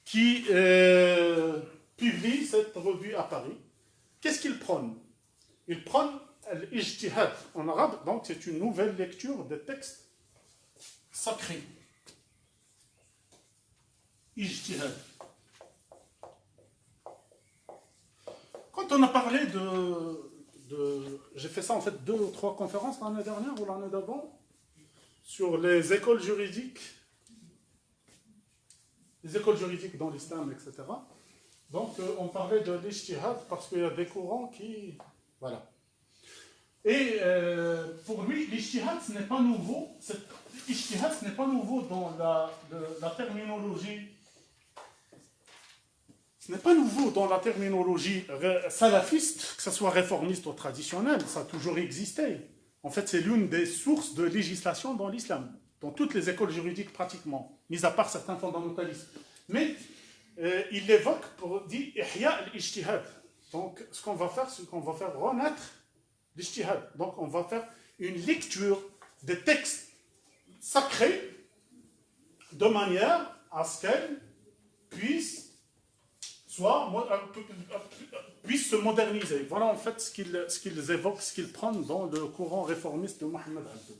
qui publie cette revue à Paris. Qu'est-ce qu'il prône? Il prône l'ijtihad en arabe, donc c'est une nouvelle lecture des textes sacrés. Ijtihad. Quand on a parlé j'ai fait ça en fait 2 ou 3 conférences l'année dernière ou l'année d'avant sur les écoles juridiques dans l'islam, etc. Donc on parlait de l'ijtihad parce qu'il y a des courants qui... Voilà. Et pour lui, l'ijtihad, ce n'est pas nouveau. L'ijtihad, ce n'est pas nouveau dans la terminologie. Ce n'est pas nouveau dans la terminologie salafiste, que ce soit réformiste ou traditionnel, ça a toujours existé. En fait, c'est l'une des sources de législation dans l'islam, dans toutes les écoles juridiques pratiquement, mis à part certains fondamentalistes. Mais il l'évoque pour dire ihya al-ijtihad. Donc, ce qu'on va faire, c'est qu'on va faire renaître l'ijtihad. Donc, on va faire une lecture des textes sacrés de manière à ce qu'elles puissent se moderniser. Voilà en fait ce qu'ils évoquent, ce qu'ils prennent dans le courant réformiste de Mohamed Abdou.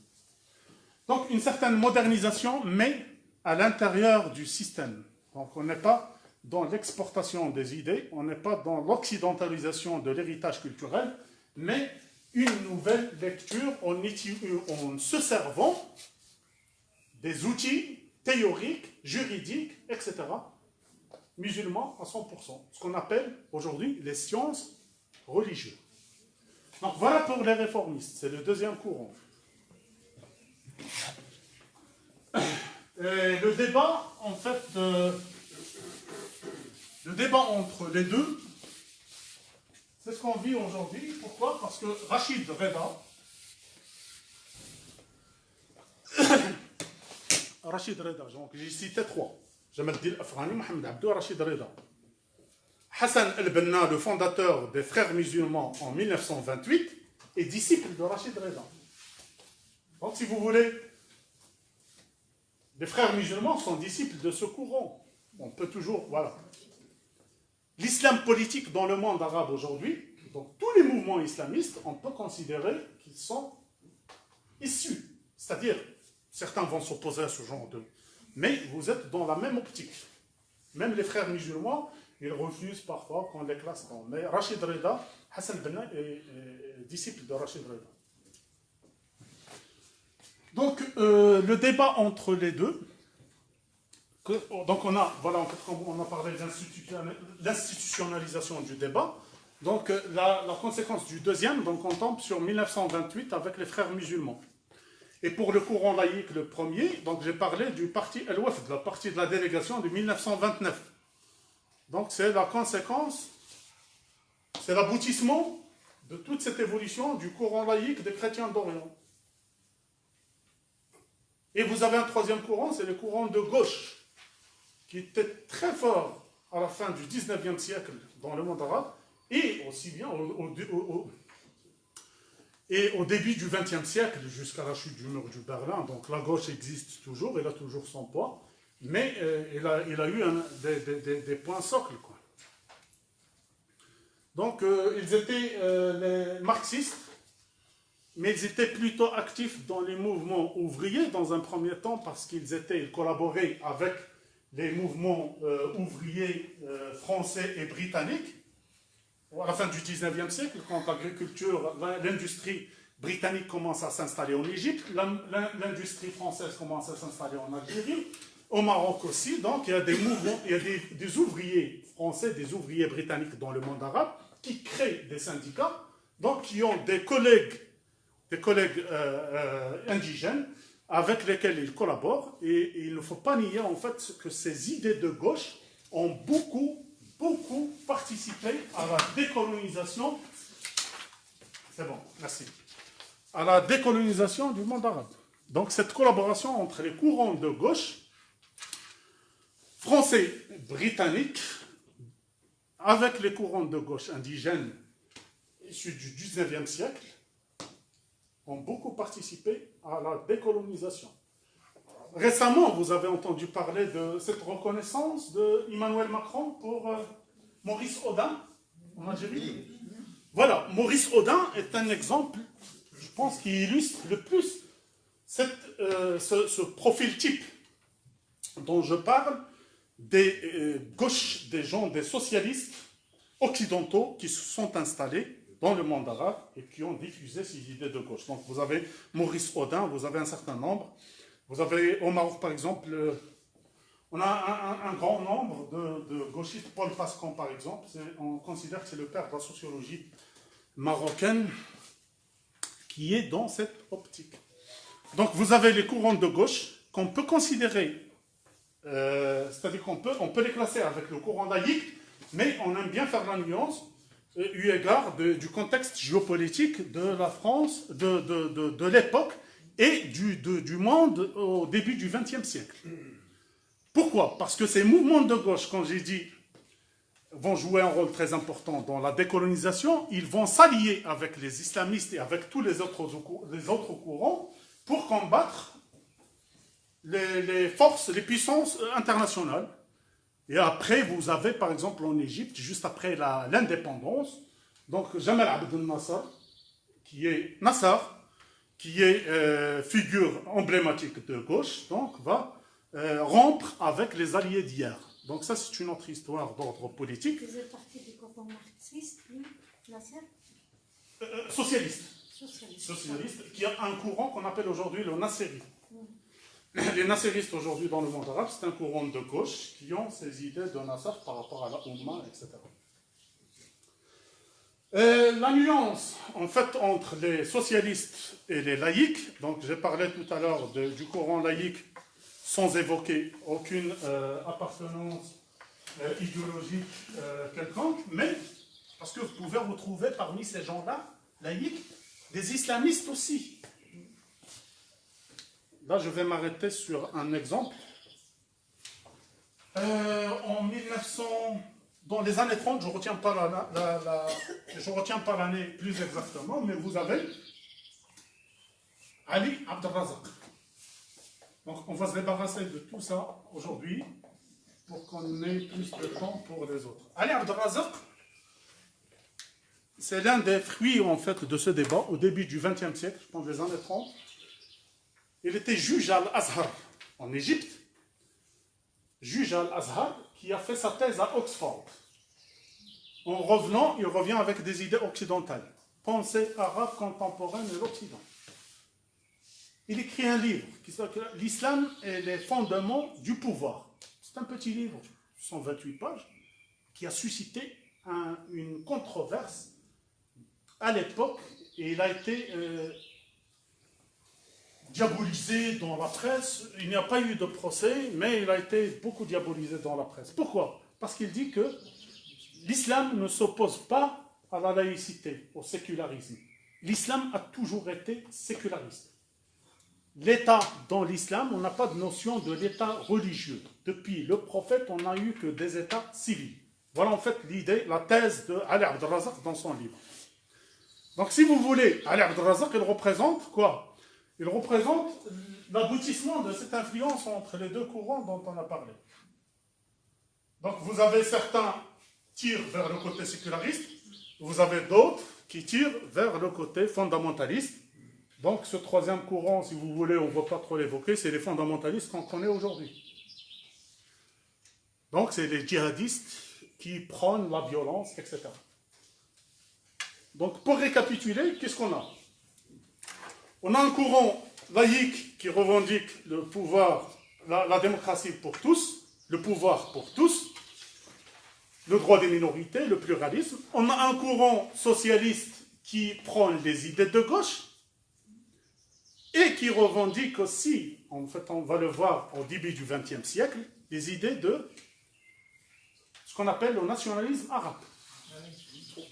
Donc une certaine modernisation, mais à l'intérieur du système. Donc on n'est pas dans l'exportation des idées, on n'est pas dans l'occidentalisation de l'héritage culturel, mais une nouvelle lecture en se servant des outils théoriques, juridiques, etc., musulmans à 100%, ce qu'on appelle aujourd'hui les sciences religieuses. Donc voilà pour les réformistes, c'est le deuxième courant. Et le débat, en fait, le débat entre les deux, c'est ce qu'on vit aujourd'hui. Pourquoi? Parce que Rachid Reda, Rachid Reda. Donc j'ai cité 3. Jamal Din Afghani, Mohamed Abdou, Rachid Reda. Hassan el-Benna, le fondateur des Frères musulmans en 1928, est disciple de Rachid Reda. Donc si vous voulez, les Frères musulmans sont disciples de ce courant. On peut toujours, voilà. L'islam politique dans le monde arabe aujourd'hui, donc tous les mouvements islamistes, on peut considérer qu'ils sont issus. C'est-à-dire, certains vont s'opposer à ce genre de... Mais vous êtes dans la même optique. Même les frères musulmans, ils refusent parfois qu'on les classe dans. Mais Rachid Reda, Hassan Benna est disciple de Rachid Reda. Donc, le débat entre les deux, donc on a parlé de l'institutionnalisation du débat. Donc, la conséquence du deuxième, donc on tombe sur 1928 avec les frères musulmans. Et pour le courant laïque, le premier, donc j'ai parlé du parti El-Wafd, la partie de la délégation de 1929. Donc c'est la conséquence, c'est l'aboutissement de toute cette évolution du courant laïque des chrétiens d'Orient. Et vous avez un troisième courant, c'est le courant de gauche, qui était très fort à la fin du 19e siècle dans le monde arabe, et aussi bien au début du XXe siècle, jusqu'à la chute du mur du Berlin. Donc la gauche existe toujours, elle a toujours son poids, mais il a eu des points socles, quoi. Donc ils étaient les marxistes, mais ils étaient plutôt actifs dans les mouvements ouvriers dans un premier temps, parce qu'ils collaboraient avec les mouvements ouvriers français et britanniques. À la fin du 19e siècle, quand l'agriculture, l'industrie britannique commence à s'installer en Égypte, l'industrie française commence à s'installer en Algérie, au Maroc aussi. Donc il y a des mouvements, il y a des ouvriers français, des ouvriers britanniques dans le monde arabe qui créent des syndicats, donc qui ont des collègues indigènes avec lesquels ils collaborent. Et il ne faut pas nier en fait que ces idées de gauche ont beaucoup participé à la décolonisation. C'est bon, merci. À la décolonisation du monde arabe. Donc cette collaboration entre les courants de gauche, français, britanniques, avec les courants de gauche indigènes issus du 19e siècle, ont beaucoup participé à la décolonisation. Récemment, vous avez entendu parler de cette reconnaissance d'Emmanuel Macron pour Maurice Audin en Algérie. Voilà, Maurice Audin est un exemple, je pense, qui illustre le plus ce profil type dont je parle, des gauches, des socialistes occidentaux qui se sont installés dans le monde arabe et qui ont diffusé ces idées de gauche. Donc vous avez Maurice Audin, vous avez un certain nombre. Vous avez au Maroc, par exemple, on a un grand nombre de gauchistes. Paul Pascan, par exemple, on considère que c'est le père de la sociologie marocaine qui est dans cette optique. Donc vous avez les courants de gauche qu'on peut considérer, c'est-à-dire qu'on peut les classer avec le courant laïque, mais on aime bien faire la nuance eu égard du contexte géopolitique de la France, de l'époque, et du monde au début du XXe siècle. Pourquoi? Parce que ces mouvements de gauche, comme j'ai dit, vont jouer un rôle très important dans la décolonisation. Ils vont s'allier avec les islamistes et avec tous les autres courants pour combattre les forces, les puissances internationales. Et après, vous avez, par exemple, en Égypte, juste après l'indépendance, donc Jamal Abdel Nasser, qui est figure emblématique de gauche, donc va rompre avec les alliés d'hier. Donc ça, c'est une autre histoire d'ordre politique. Vous êtes parti du courant marxiste, lui, Nasser? Socialiste, qui a un courant qu'on appelle aujourd'hui le nasserisme. Les nasseristes aujourd'hui dans le monde arabe, c'est un courant de gauche qui ont ces idées de Nasser par rapport à la Oumma, etc. La nuance, en fait, entre les socialistes et les laïcs, donc j'ai parlé tout à l'heure du courant laïque sans évoquer aucune appartenance idéologique quelconque, mais parce que vous pouvez retrouver parmi ces gens-là, laïcs, des islamistes aussi. là je vais m'arrêter sur un exemple. En 1900, dans les années 30, je ne retiens pas l'année plus exactement, mais vous avez Ali Abdelrazak. Donc on va se débarrasser de tout ça aujourd'hui pour qu'on ait plus de temps pour les autres. Ali Abdelrazak, c'est l'un des fruits en fait de ce débat au début du XXe siècle, je pense les années 30. Il était juge à Al-Azhar en Égypte, juge à Al-Azhar qui a fait sa thèse à Oxford. En revenant, il revient avec des idées occidentales. Pensée arabe contemporaine et l'Occident. Il écrit un livre qui s'appelle L'Islam et les fondements du pouvoir. C'est un petit livre, 128 pages, qui a suscité une controverse à l'époque, et il a été diabolisé dans la presse. Il n'y a pas eu de procès, mais il a été beaucoup diabolisé dans la presse. Pourquoi? Parce qu'il dit que l'islam ne s'oppose pas à la laïcité, au sécularisme. L'islam a toujours été séculariste. L'État dans l'islam, on n'a pas de notion de l'État religieux. Depuis le prophète, on n'a eu que des États civils. Voilà en fait l'idée, la thèse de Ali Abdelrazak dans son livre. Donc si vous voulez, Ali Abdelrazak, il représente quoi? Il représente l'aboutissement de cette influence entre les deux courants dont on a parlé. Donc vous avez certains qui tirent vers le côté séculariste, vous avez d'autres qui tirent vers le côté fondamentaliste. Donc ce troisième courant, si vous voulez, on ne va pas trop l'évoquer, c'est les fondamentalistes qu'on connaît aujourd'hui. Donc c'est les djihadistes qui prônent la violence, etc. Donc pour récapituler, qu'est-ce qu'on a? On a un courant laïque qui revendique le pouvoir, la démocratie pour tous, le pouvoir pour tous, le droit des minorités, le pluralisme. On a un courant socialiste qui prône les idées de gauche et qui revendique aussi, en fait on va le voir au début du XXe siècle, les idées de ce qu'on appelle le nationalisme arabe,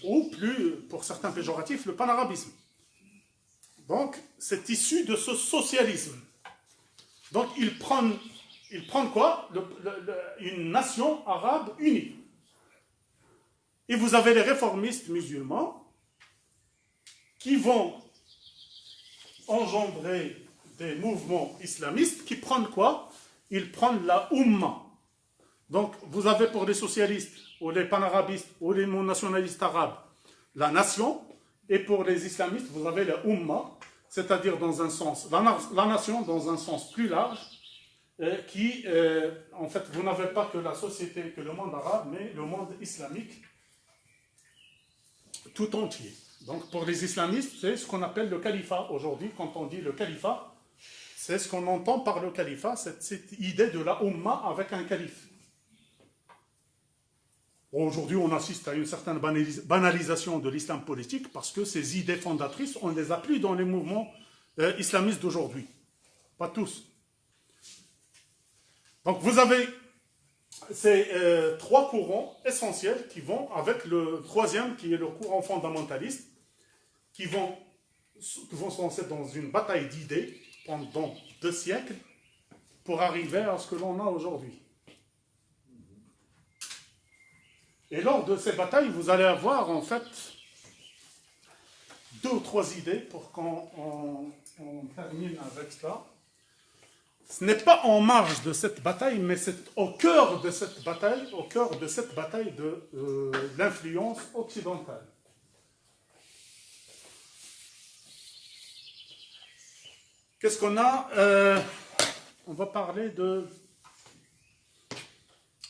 ou plus, pour certains péjoratifs, le panarabisme. Donc, c'est issu de ce socialisme. Donc, ils prennent quoi? Une nation arabe unie. Et vous avez les réformistes musulmans qui vont engendrer des mouvements islamistes qui prennent quoi? Ils prennent la Ummah. Donc, vous avez pour les socialistes, ou les panarabistes, ou les nationalistes arabes, la nation, et pour les islamistes, vous avez la Ummah, c'est-à-dire dans un sens, la nation dans un sens plus large, qui, en fait, vous n'avez pas que la société, que le monde arabe, mais le monde islamique tout entier. Donc pour les islamistes, c'est ce qu'on appelle le califat aujourd'hui. Quand on dit le califat, c'est ce qu'on entend par le califat, cette idée de la Ummah avec un calife. Aujourd'hui, on assiste à une certaine banalisation de l'islam politique parce que ces idées fondatrices, on ne les a plus dans les mouvements islamistes d'aujourd'hui. Pas tous. Donc vous avez ces trois courants essentiels qui vont avec le troisième qui est le courant fondamentaliste, qui vont se lancer dans une bataille d'idées pendant 2 siècles pour arriver à ce que l'on a aujourd'hui. Et lors de ces batailles, vous allez avoir en fait 2 ou 3 idées pour qu'on termine avec ça. Ce n'est pas en marge de cette bataille, mais c'est au cœur de cette bataille, de l'influence occidentale. Qu'est-ce qu'on a? On va parler de...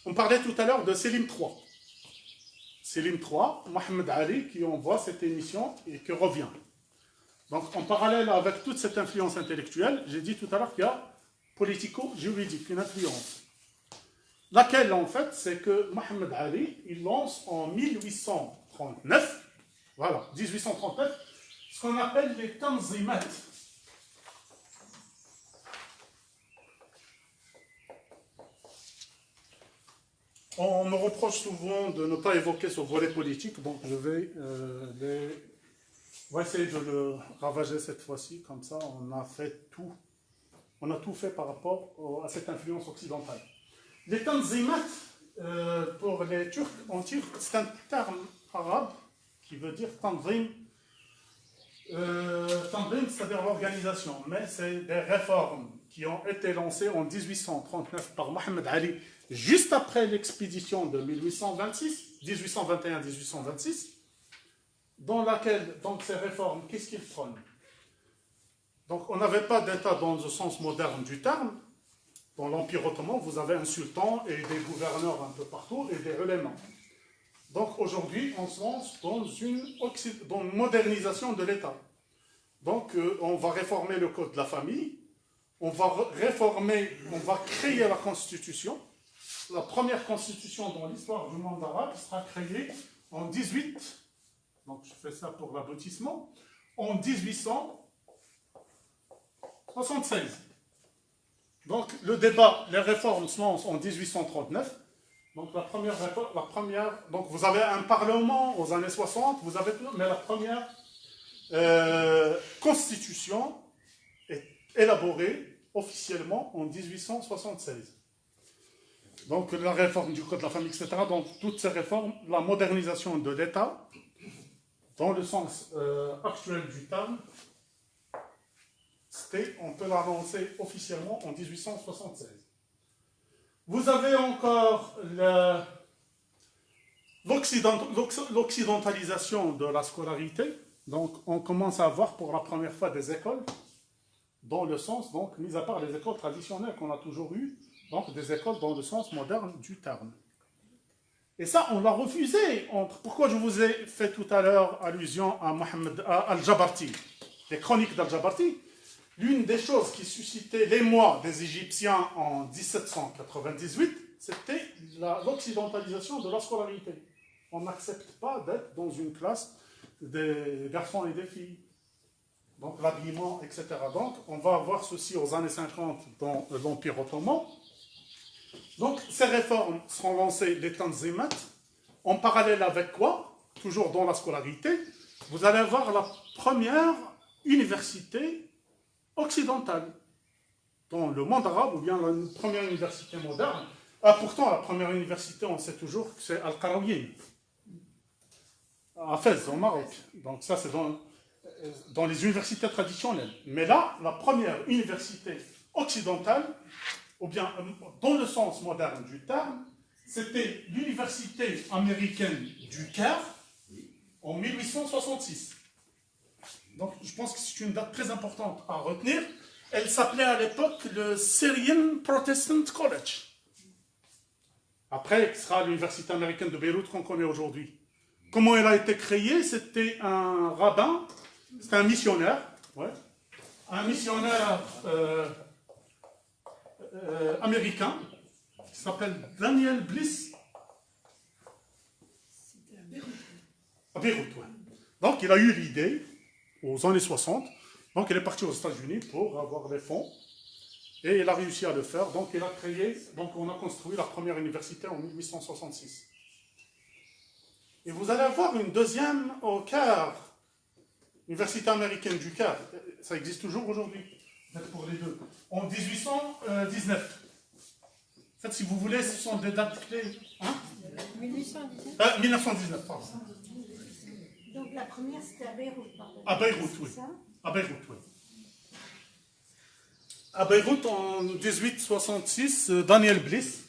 On parlait tout à l'heure de Selim III. Selim III, Mohamed Ali, qui envoie cette émission et qui revient. Donc en parallèle avec toute cette influence intellectuelle, j'ai dit tout à l'heure qu'il y a politico-juridique, une influence. Laquelle, en fait, c'est que Mohamed Ali, il lance en 1839, voilà, 1839, ce qu'on appelle les tanzimat. On me reproche souvent de ne pas évoquer ce volet politique, donc je vais on va essayer de le ravager cette fois-ci, comme ça on a fait tout On a tout fait par rapport à cette influence occidentale. Les tanzimat, pour les Turcs, c'est un terme arabe qui veut dire tanzim. Tanzim, c'est-à-dire l'organisation, mais c'est des réformes qui ont été lancées en 1839 par Mohammed Ali, juste après l'expédition de 1821-1826, dans laquelle, donc ces réformes, qu'est-ce qu'ils prônent? Donc on n'avait pas d'État dans le sens moderne du terme. Dans l'Empire ottoman, vous avez un sultan et des gouverneurs un peu partout et des ulémas. Donc aujourd'hui, on se lance dans une modernisation de l'État. Donc on va réformer le code de la famille, on va créer la constitution. La première constitution dans l'histoire du monde arabe sera créée en 18, donc je fais ça pour l'aboutissement, en 1876. Donc le débat, les réformes se lancent en 1839. Donc donc vous avez un parlement aux années 60, mais la première constitution est élaborée officiellement en 1876. Donc la réforme du code de la famille, etc. Donc toutes ces réformes, la modernisation de l'État, dans le sens actuel du terme, on peut l'annoncer officiellement en 1876. Vous avez encore l'occidentalisation de la scolarité. Donc, on commence à avoir pour la première fois des écoles, dans le sens, donc, mis à part les écoles traditionnelles qu'on a toujours eues, donc des écoles dans le sens moderne du terme. Et ça, on l'a refusé. Pourquoi je vous ai fait tout à l'heure allusion à Al-Jabarti, les chroniques d'Al-Jabarti? L'une des choses qui suscitait l'émoi des Égyptiens en 1798, c'était l'occidentalisation de la scolarité. On n'accepte pas d'être dans une classe des garçons et des filles. Donc l'habillement, etc. Donc on va avoir ceci aux années 50 dans l'Empire ottoman. Donc ces réformes seront lancées, les tanzimat, en parallèle avec quoi? Toujours dans la scolarité, vous allez avoir la première université occidentale dans le monde arabe, ou bien la première université moderne. Pourtant, la première université, on sait toujours que c'est Al-Qarawiyyin, à Fès, au Maroc. Donc ça, c'est dans les universités traditionnelles. Mais là, la première université occidentale, ou bien dans le sens moderne du terme, c'était l'université américaine du Caire en 1866. Donc, je pense que c'est une date très importante à retenir. Elle s'appelait à l'époque le Syrian Protestant College. Après, ce sera l'université américaine de Beyrouth qu'on connaît aujourd'hui. Comment elle a été créée? C'était un rabbin, c'était un missionnaire, américain, qui s'appelle Daniel Bliss. C'était à Beyrouth. À Beyrouth, oui. Donc, il a eu l'idée aux années 60. Donc, il est parti aux États-Unis pour avoir des fonds. Et il a réussi à le faire. Donc, on a construit la première université en 1866. Et vous allez avoir une deuxième au Caire, l'université américaine du Caire. Ça existe toujours aujourd'hui, peut-être pour les deux. En 1819. En fait, si vous voulez, ce sont des dates clés. 1819. 1919, pardon. Donc la première c'était à Beyrouth, pardon. À Beyrouth, oui. Ça? À Beyrouth, oui. À Beyrouth, en 1866, Daniel Bliss.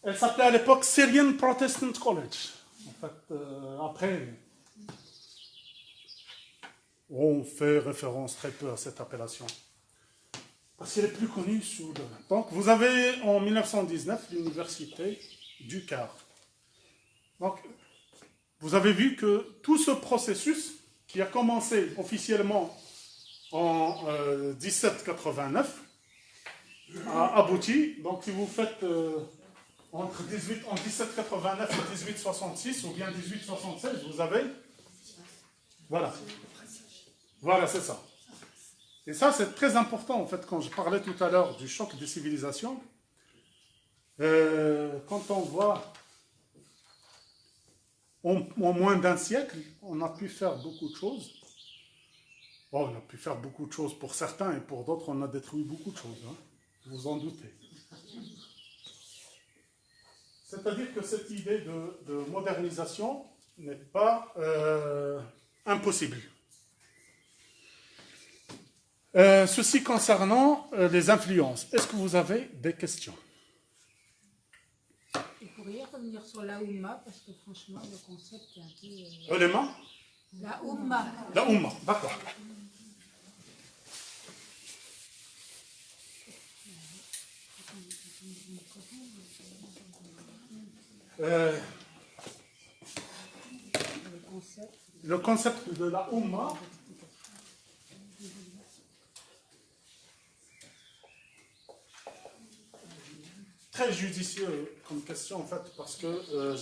Elle s'appelait à l'époque Syrian Protestant College. En fait, après, on fait référence très peu à cette appellation. Parce qu'elle est plus connue sous le... Donc, vous avez en 1919 l'université du Caire. Donc, vous avez vu que tout ce processus qui a commencé officiellement en 1789 a abouti. Donc, si vous faites en 1789 et 1866 ou bien 1876, vous avez... Voilà. Voilà, c'est ça. Et ça, c'est très important, en fait, quand je parlais tout à l'heure du choc des civilisations. Quand on voit, en moins d'un siècle, on a pu faire beaucoup de choses. Bon, on a pu faire beaucoup de choses pour certains et pour d'autres, on a détruit beaucoup de choses. Hein. Vous en doutez. C'est-à-dire que cette idée de modernisation n'est pas impossible. Ceci concernant les influences. Est-ce que vous avez des questions? Vous pourriez revenir sur la Oumma, parce que franchement, le concept est un peu... Élément? La Oumma. La Oumma, d'accord. Le concept de la Oumma, très judicieux comme question en fait, parce que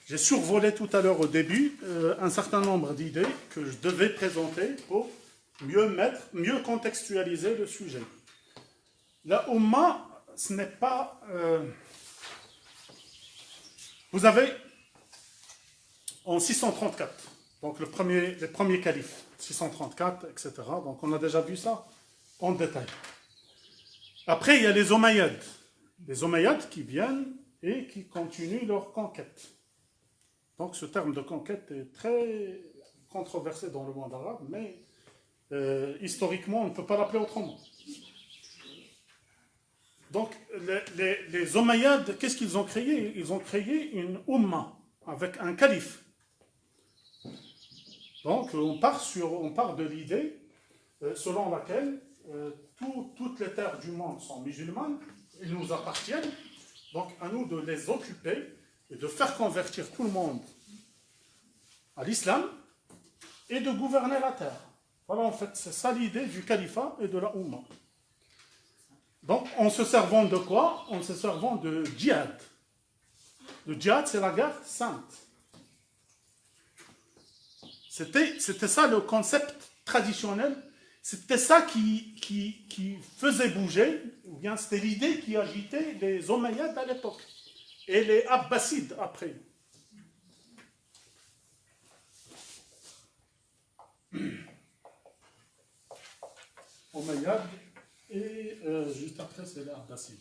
j'ai survolé tout à l'heure au début un certain nombre d'idées que je devais présenter pour mieux contextualiser le sujet. La Oumma, ce n'est pas... vous avez en 634, donc les premiers califes, 634, etc. Donc on a déjà vu ça en détail. Après, il y a les Omeyyades. Les Omeyyades qui viennent et qui continuent leur conquête. Donc ce terme de conquête est très controversé dans le monde arabe, mais historiquement, on ne peut pas l'appeler autrement. Donc les Omeyyades, qu'est-ce qu'ils ont créé? Ils ont créé une Oumma avec un calife. Donc on part de l'idée selon laquelle toutes les terres du monde sont musulmanes, ils nous appartiennent, donc à nous de les occuper et de faire convertir tout le monde à l'islam et de gouverner la terre. Voilà, en fait, c'est ça l'idée du califat et de la Oumma. Donc, en se servant de quoi? En se servant de djihad. Le djihad, c'est la guerre sainte. C'était ça le concept traditionnel. C'était ça qui faisait bouger, ou bien c'était l'idée qui agitait les Omeyyades à l'époque, et les Abbasides après. Omeyyades, et juste après c'est les Abbasides.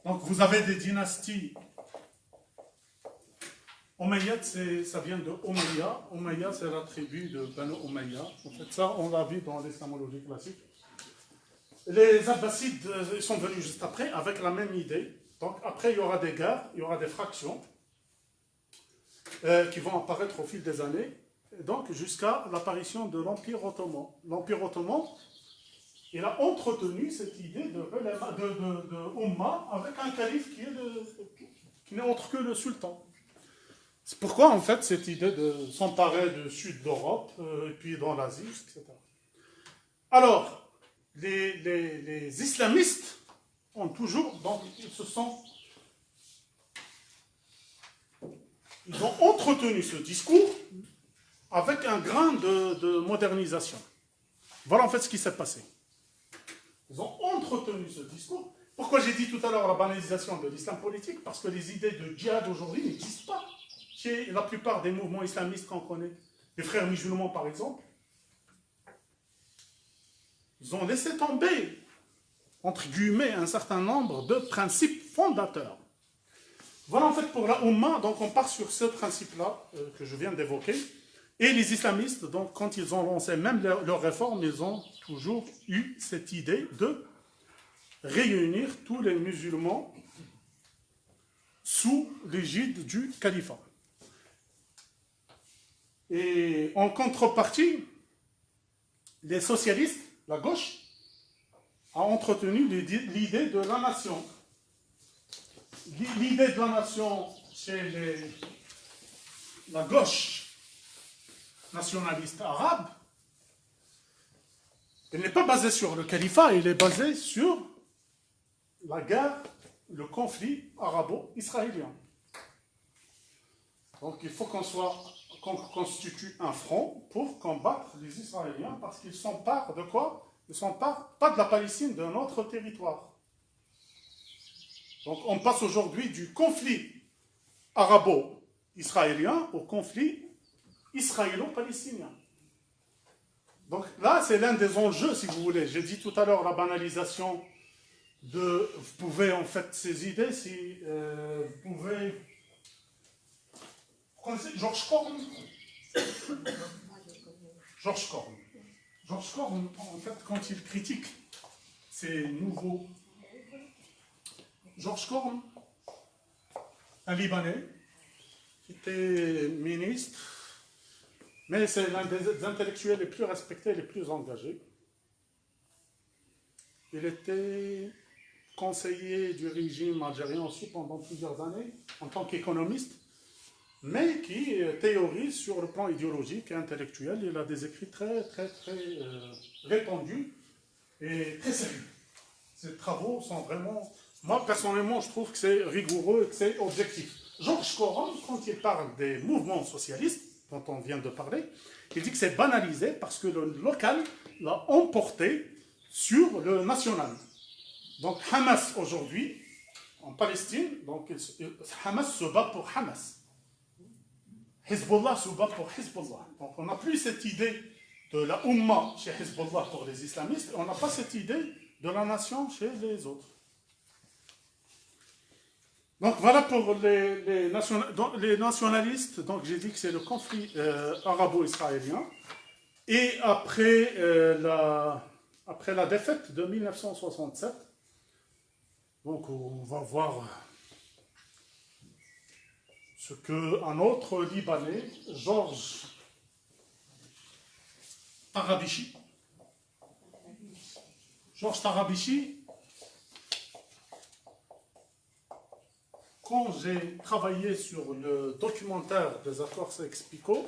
Donc vous avez des dynasties. Omeyyade, ça vient de Omeya. Omeya, c'est la tribu de Banu Omeya. En fait, ça, on l'a vu dans l'islamologie classique. Les Abbasides, ils sont venus juste après, avec la même idée. Donc, après, il y aura des guerres, il y aura des fractions qui vont apparaître au fil des années, et donc jusqu'à l'apparition de l'Empire ottoman. L'Empire ottoman, il a entretenu cette idée de Oumma avec un calife qui n'est autre que le sultan. C'est pourquoi, en fait, cette idée de s'emparer du sud d'Europe, et puis dans l'Asie, etc. Alors, les islamistes ont toujours, donc, ils ont entretenu ce discours avec un grain de modernisation. Voilà, en fait, ce qui s'est passé. Ils ont entretenu ce discours. Pourquoi j'ai dit tout à l'heure la banalisation de l'islam politique? Parce que les idées de djihad aujourd'hui n'existent pas. Chez la plupart des mouvements islamistes qu'on connaît, les frères musulmans par exemple, ils ont laissé tomber, entre guillemets, un certain nombre de principes fondateurs. Voilà en fait pour la Oumma, donc on part sur ce principe-là que je viens d'évoquer. Et les islamistes, donc quand ils ont lancé même leurs réformes, ils ont toujours eu cette idée de réunir tous les musulmans sous l'égide du califat. Et en contrepartie, les socialistes, la gauche, a entretenu l'idée de la nation. L'idée de la nation chez la gauche nationaliste arabe, elle n'est pas basée sur le califat, elle est basée sur la guerre, le conflit arabo-israélien. Donc il faut qu'on constitue un front pour combattre les Israéliens parce qu'ils s'emparent de quoi? Ils s'emparent pas de la Palestine, d'un autre territoire. Donc on passe aujourd'hui du conflit arabo-israélien au conflit israélo-palestinien. Donc là, c'est l'un des enjeux, si vous voulez. J'ai dit tout à l'heure la banalisation de... Vous pouvez, en fait, ces idées, si vous pouvez... Vous connaissez Georges Corn? Georges Corn. Georges Corn, en fait, quand il critique ces nouveaux... Georges Corn, un Libanais, qui était ministre, mais c'est l'un des intellectuels les plus respectés et les plus engagés. Il était conseiller du régime algérien aussi pendant plusieurs années, en tant qu'économiste, mais qui théorise sur le plan idéologique et intellectuel. Il a des écrits très répandus et très sérieux. Ses travaux sont vraiment... Moi, personnellement, je trouve que c'est rigoureux et que c'est objectif. Georges Corn, quand il parle des mouvements socialistes, dont on vient de parler, il dit que c'est banalisé parce que le local l'a emporté sur le national. Donc Hamas aujourd'hui, en Palestine, donc Hamas se bat pour Hamas. Hezbollah se bat pour Hezbollah. Donc on n'a plus cette idée de la Ummah chez Hezbollah pour les islamistes, on n'a pas cette idée de la nation chez les autres. Donc voilà pour les nationalistes. Donc j'ai dit que c'est le conflit arabo-israélien. Et après la défaite de 1967, donc on va voir ce qu'un autre Libanais, Georges Tarabichi, quand j'ai travaillé sur le documentaire des accords Sykes-Picot,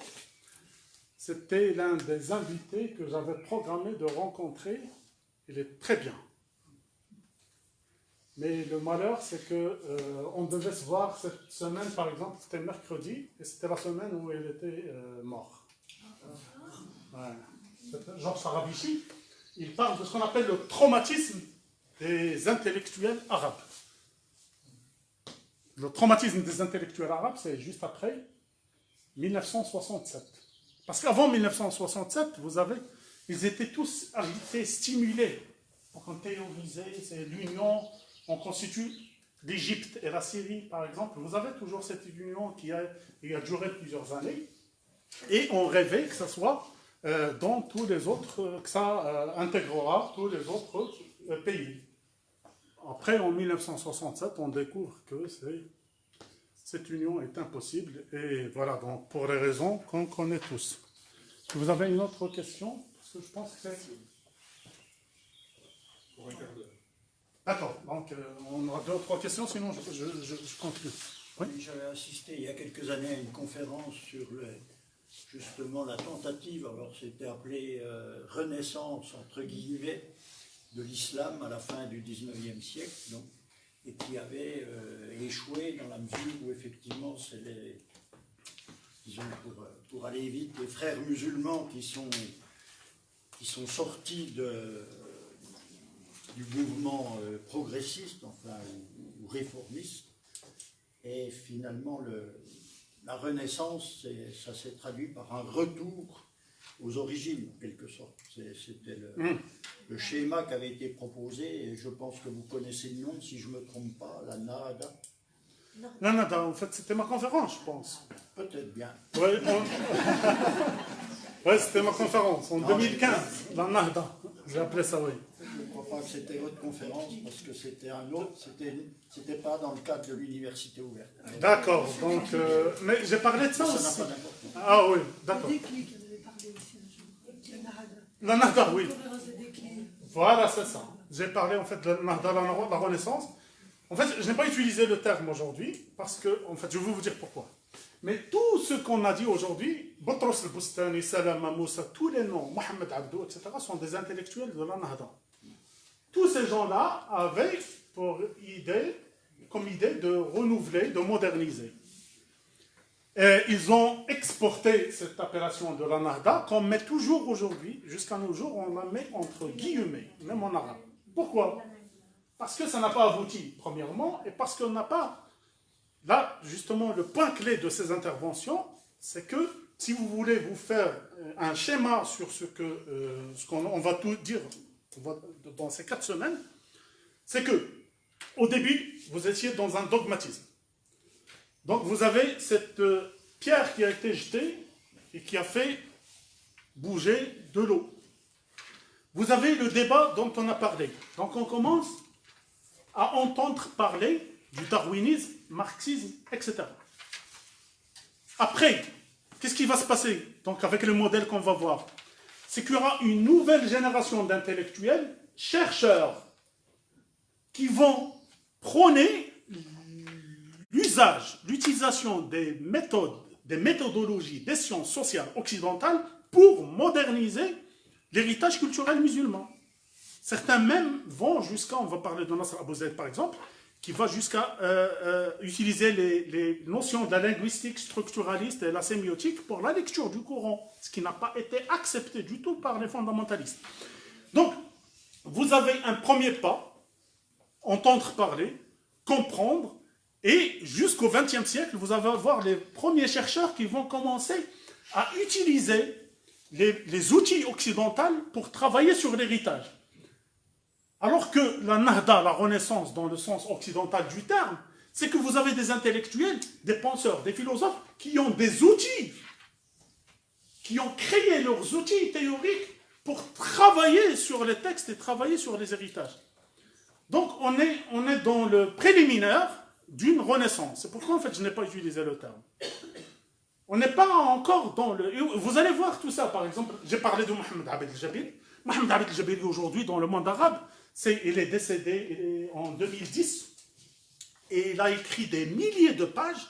c'était l'un des invités que j'avais programmé de rencontrer. Il est très bien. Mais le malheur, c'est qu'on devait se voir cette semaine, par exemple, c'était mercredi, et c'était la semaine où il était mort. Ouais. Georges Tarabichi, il parle de ce qu'on appelle le traumatisme des intellectuels arabes. Le traumatisme des intellectuels arabes, c'est juste après 1967. Parce qu'avant 1967, ils étaient tous stimulés. Donc on théorisait, c'est l'union, on constitue l'Égypte et la Syrie, par exemple. Vous avez toujours cette union qui a duré plusieurs années. Et on rêvait que ça soit dans tous les autres, que ça intégrera tous les autres pays. Après, en 1967, on découvre que cette union est impossible. Et voilà, donc pour les raisons qu'on connaît tous. Vous avez une autre question? Parce que je pense que c'est... Pour un quart d'heure. D'accord, donc on aura 2 ou 3 questions, sinon je continue. Oui, j'avais assisté il y a quelques années à une conférence sur justement la tentative, alors c'était appelé Renaissance, entre guillemets, de l'islam à la fin du 19e siècle, donc, et qui avait échoué dans la mesure où effectivement c'est disons pour aller vite, les frères musulmans qui sont sortis du mouvement progressiste, enfin, ou réformiste, et finalement la Renaissance, ça s'est traduit par un retour aux origines, en quelque sorte. C'était le schéma qui avait été proposé, et je pense que vous connaissez le nom, si je ne me trompe pas, la Nahda. La Nahda, en fait, c'était ma conférence, je pense. Peut-être bien. Oui, ouais, c'était ma conférence, en 2015, la Nahda. J'ai appelé ça, oui. Je ne crois pas que c'était votre conférence, parce que c'était un autre, c'était pas dans le cadre de l'université ouverte. D'accord, donc, mais j'ai parlé de ça aussi. Ça n'a pas d'importance. Ah oui, d'accord. Le déclic, vous avez parlé aussi un jour. La Nahda. La Nahda, oui. Conférence de déclic. Voilà, c'est ça. J'ai parlé en fait de la Nahda, la Renaissance. En fait, je n'ai pas utilisé le terme aujourd'hui, parce que, en fait, je vais vous dire pourquoi. Mais tout ce qu'on a dit aujourd'hui, Boutros el-Boustani, Salama Moussa, tous les noms, Mohamed Abdou, etc., sont des intellectuels de la Nahda. Tous ces gens-là avaient comme idée de renouveler, de moderniser. Et ils ont exporté cette appellation de la Nahda qu'on met toujours aujourd'hui, jusqu'à nos jours, on la met entre guillemets, même en arabe. Pourquoi? Parce que ça n'a pas abouti, premièrement, et parce qu'on n'a pas... Là, justement, le point clé de ces interventions, c'est que si vous voulez vous faire un schéma sur ce qu'on va tout dire dans ces 4 semaines, c'est que, au début, vous étiez dans un dogmatisme. Donc vous avez cette pierre qui a été jetée et qui a fait bouger de l'eau. Vous avez le débat dont on a parlé. Donc on commence à entendre parler du darwinisme, marxisme, etc. Après, qu'est-ce qui va se passer donc avec le modèle qu'on va voir? C'est qu'il y aura une nouvelle génération d'intellectuels, chercheurs, qui vont prôner l'utilisation des méthodes, des méthodologies des sciences sociales occidentales pour moderniser l'héritage culturel musulman. Certains même vont jusqu'à, on va parler de Nasr Abou Zaid par exemple, qui va jusqu'à utiliser les notions de la linguistique structuraliste et la sémiotique pour la lecture du Coran, ce qui n'a pas été accepté du tout par les fondamentalistes. Donc, vous avez un premier pas, entendre parler, comprendre, et jusqu'au XXe siècle, vous allez voir les premiers chercheurs qui vont commencer à utiliser les outils occidentaux pour travailler sur l'héritage. Alors que la Nahda, la Renaissance, dans le sens occidental du terme, c'est que vous avez des intellectuels, des penseurs, des philosophes qui ont des outils, qui ont créé leurs outils théoriques pour travailler sur les textes et travailler sur les héritages. Donc on est dans le préliminaire d'une renaissance. C'est pourquoi en fait je n'ai pas utilisé le terme. On n'est pas encore dans le... Vous allez voir tout ça, par exemple, j'ai parlé de Mohamed Abed el-Jabiri. Mohamed Abed el-Jabiri aujourd'hui dans le monde arabe, il est décédé en 2010 et il a écrit des milliers de pages.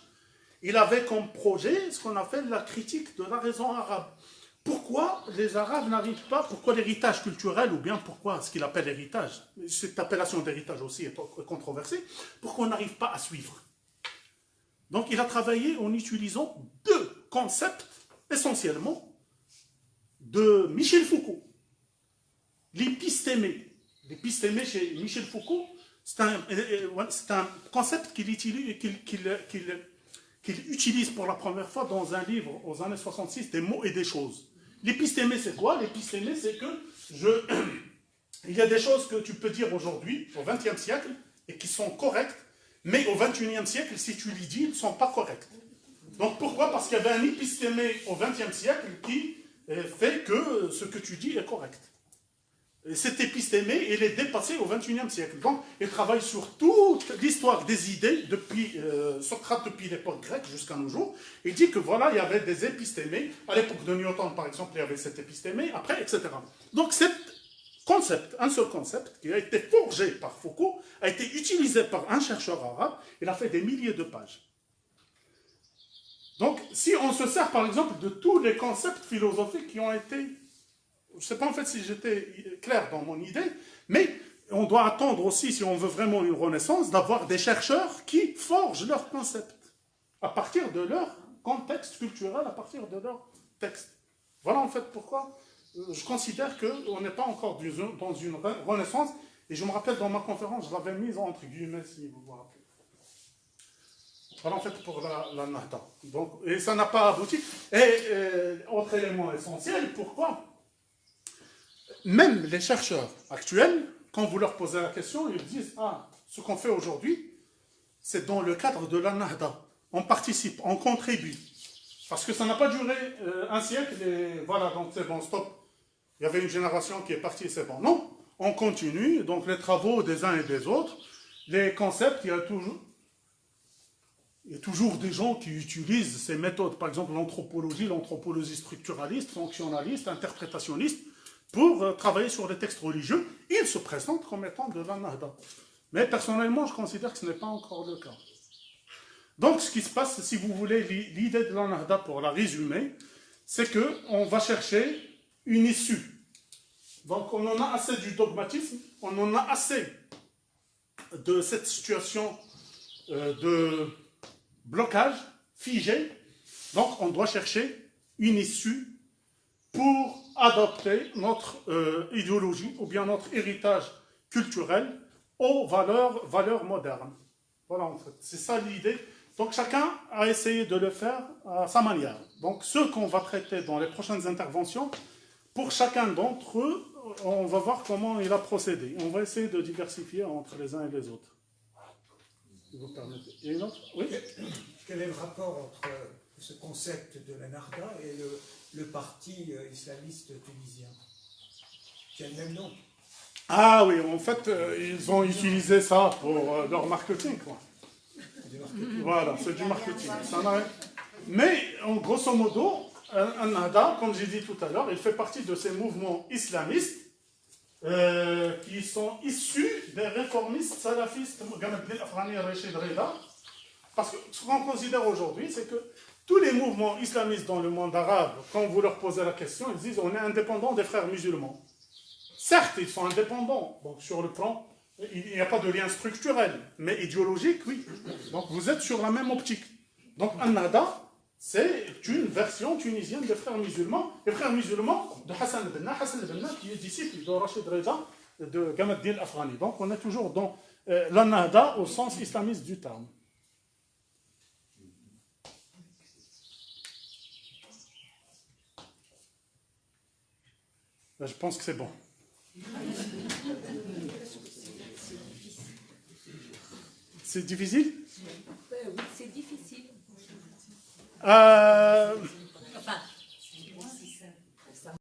Il avait comme projet ce qu'on appelle la critique de la raison arabe. Pourquoi les Arabes n'arrivent pas, pourquoi l'héritage culturel, ou bien pourquoi ce qu'il appelle héritage, cette appellation d'héritage aussi est controversée, pourquoi on n'arrive pas à suivre? Donc il a travaillé en utilisant 2 concepts essentiellement de Michel Foucault. L'épistémé. L'épistémé chez Michel Foucault, c'est un concept qu'il utilise pour la première fois dans un livre aux années 66, Des mots et des choses. L'épistémé, c'est quoi? L'épistémé, c'est que il y a des choses que tu peux dire aujourd'hui, au XXe siècle, et qui sont correctes, mais au XXIe siècle, si tu les dis, ils ne sont pas corrects. Donc pourquoi? Parce qu'il y avait un épistémé au XXe siècle qui fait que ce que tu dis est correct. Et cet épistémé, il est dépassé au XXIe siècle. Donc, il travaille sur toute l'histoire des idées, depuis Socrate, depuis l'époque grecque jusqu'à nos jours. Il dit que voilà, il y avait des épistémés. À l'époque de Newton, par exemple, il y avait cet épistémé, après, etc. Donc, cet concept, un seul concept, qui a été forgé par Foucault, a été utilisé par un chercheur arabe. Il a fait des milliers de pages. Donc, si on se sert, par exemple, de tous les concepts philosophiques qui ont été... Je ne sais pas en fait si j'étais clair dans mon idée, mais on doit attendre aussi, si on veut vraiment une renaissance, d'avoir des chercheurs qui forgent leurs concepts à partir de leur contexte culturel, à partir de leur texte. Voilà en fait pourquoi je considère qu'on n'est pas encore dans une renaissance, et je me rappelle dans ma conférence, je l'avais mise entre guillemets, si vous vous rappelez. Voilà en fait pour la Nahda. Donc, et ça n'a pas abouti. Et autre élément essentiel, pourquoi? Même les chercheurs actuels, quand vous leur posez la question, ils disent « Ah, ce qu'on fait aujourd'hui, c'est dans le cadre de la Nahda. On participe, on contribue. Parce que ça n'a pas duré un siècle et voilà, donc c'est bon, stop. Il y avait une génération qui est partie, c'est bon. Non, on continue, donc les travaux des uns et des autres, les concepts, il y a toujours des gens qui utilisent ces méthodes, par exemple l'anthropologie structuraliste, fonctionnaliste, interprétationniste, pour travailler sur les textes religieux. Ils se présentent comme étant de la Nahda. Mais personnellement, je considère que ce n'est pas encore le cas. Donc, ce qui se passe, si vous voulez, l'idée de la Nahda, pour la résumer, c'est qu'on va chercher une issue. Donc, on en a assez du dogmatisme, on en a assez de cette situation de blocage, figé. Donc, on doit chercher une issue pour adapter notre idéologie ou bien notre héritage culturel aux valeurs modernes. Voilà, en fait, c'est ça l'idée. Donc chacun a essayé de le faire à sa manière. Donc, ceux qu'on va traiter dans les prochaines interventions, pour chacun d'entre eux, on va voir comment il a procédé. On va essayer de diversifier entre les uns et les autres. Si vous permettez. Et une autre? Oui. Quel est le rapport entre ce concept de la Narda et le parti islamiste tunisien qui a le même nom? Ah oui, en fait, ils ont utilisé ça pour leur marketing, quoi. Voilà, c'est du marketing. Mais, en grosso modo, un Nahda, comme j'ai dit tout à l'heure, il fait partie de ces mouvements islamistes qui sont issus des réformistes salafistes, parce que ce qu'on considère aujourd'hui, c'est que tous les mouvements islamistes dans le monde arabe, quand vous leur posez la question, ils disent on est indépendant des frères musulmans. Certes, ils sont indépendants, donc sur le plan, il n'y a pas de lien structurel, mais idéologique, oui. Donc vous êtes sur la même optique. Donc un Nahda, c'est une version tunisienne des frères musulmans, les frères musulmans de Hassan al-Banna qui est disciple de Rachid Reza, de Gamal Din al-Afghani. Donc on est toujours dans la Nahda au sens islamiste du terme. Là, je pense que c'est bon. C'est difficile? Oui, c'est difficile.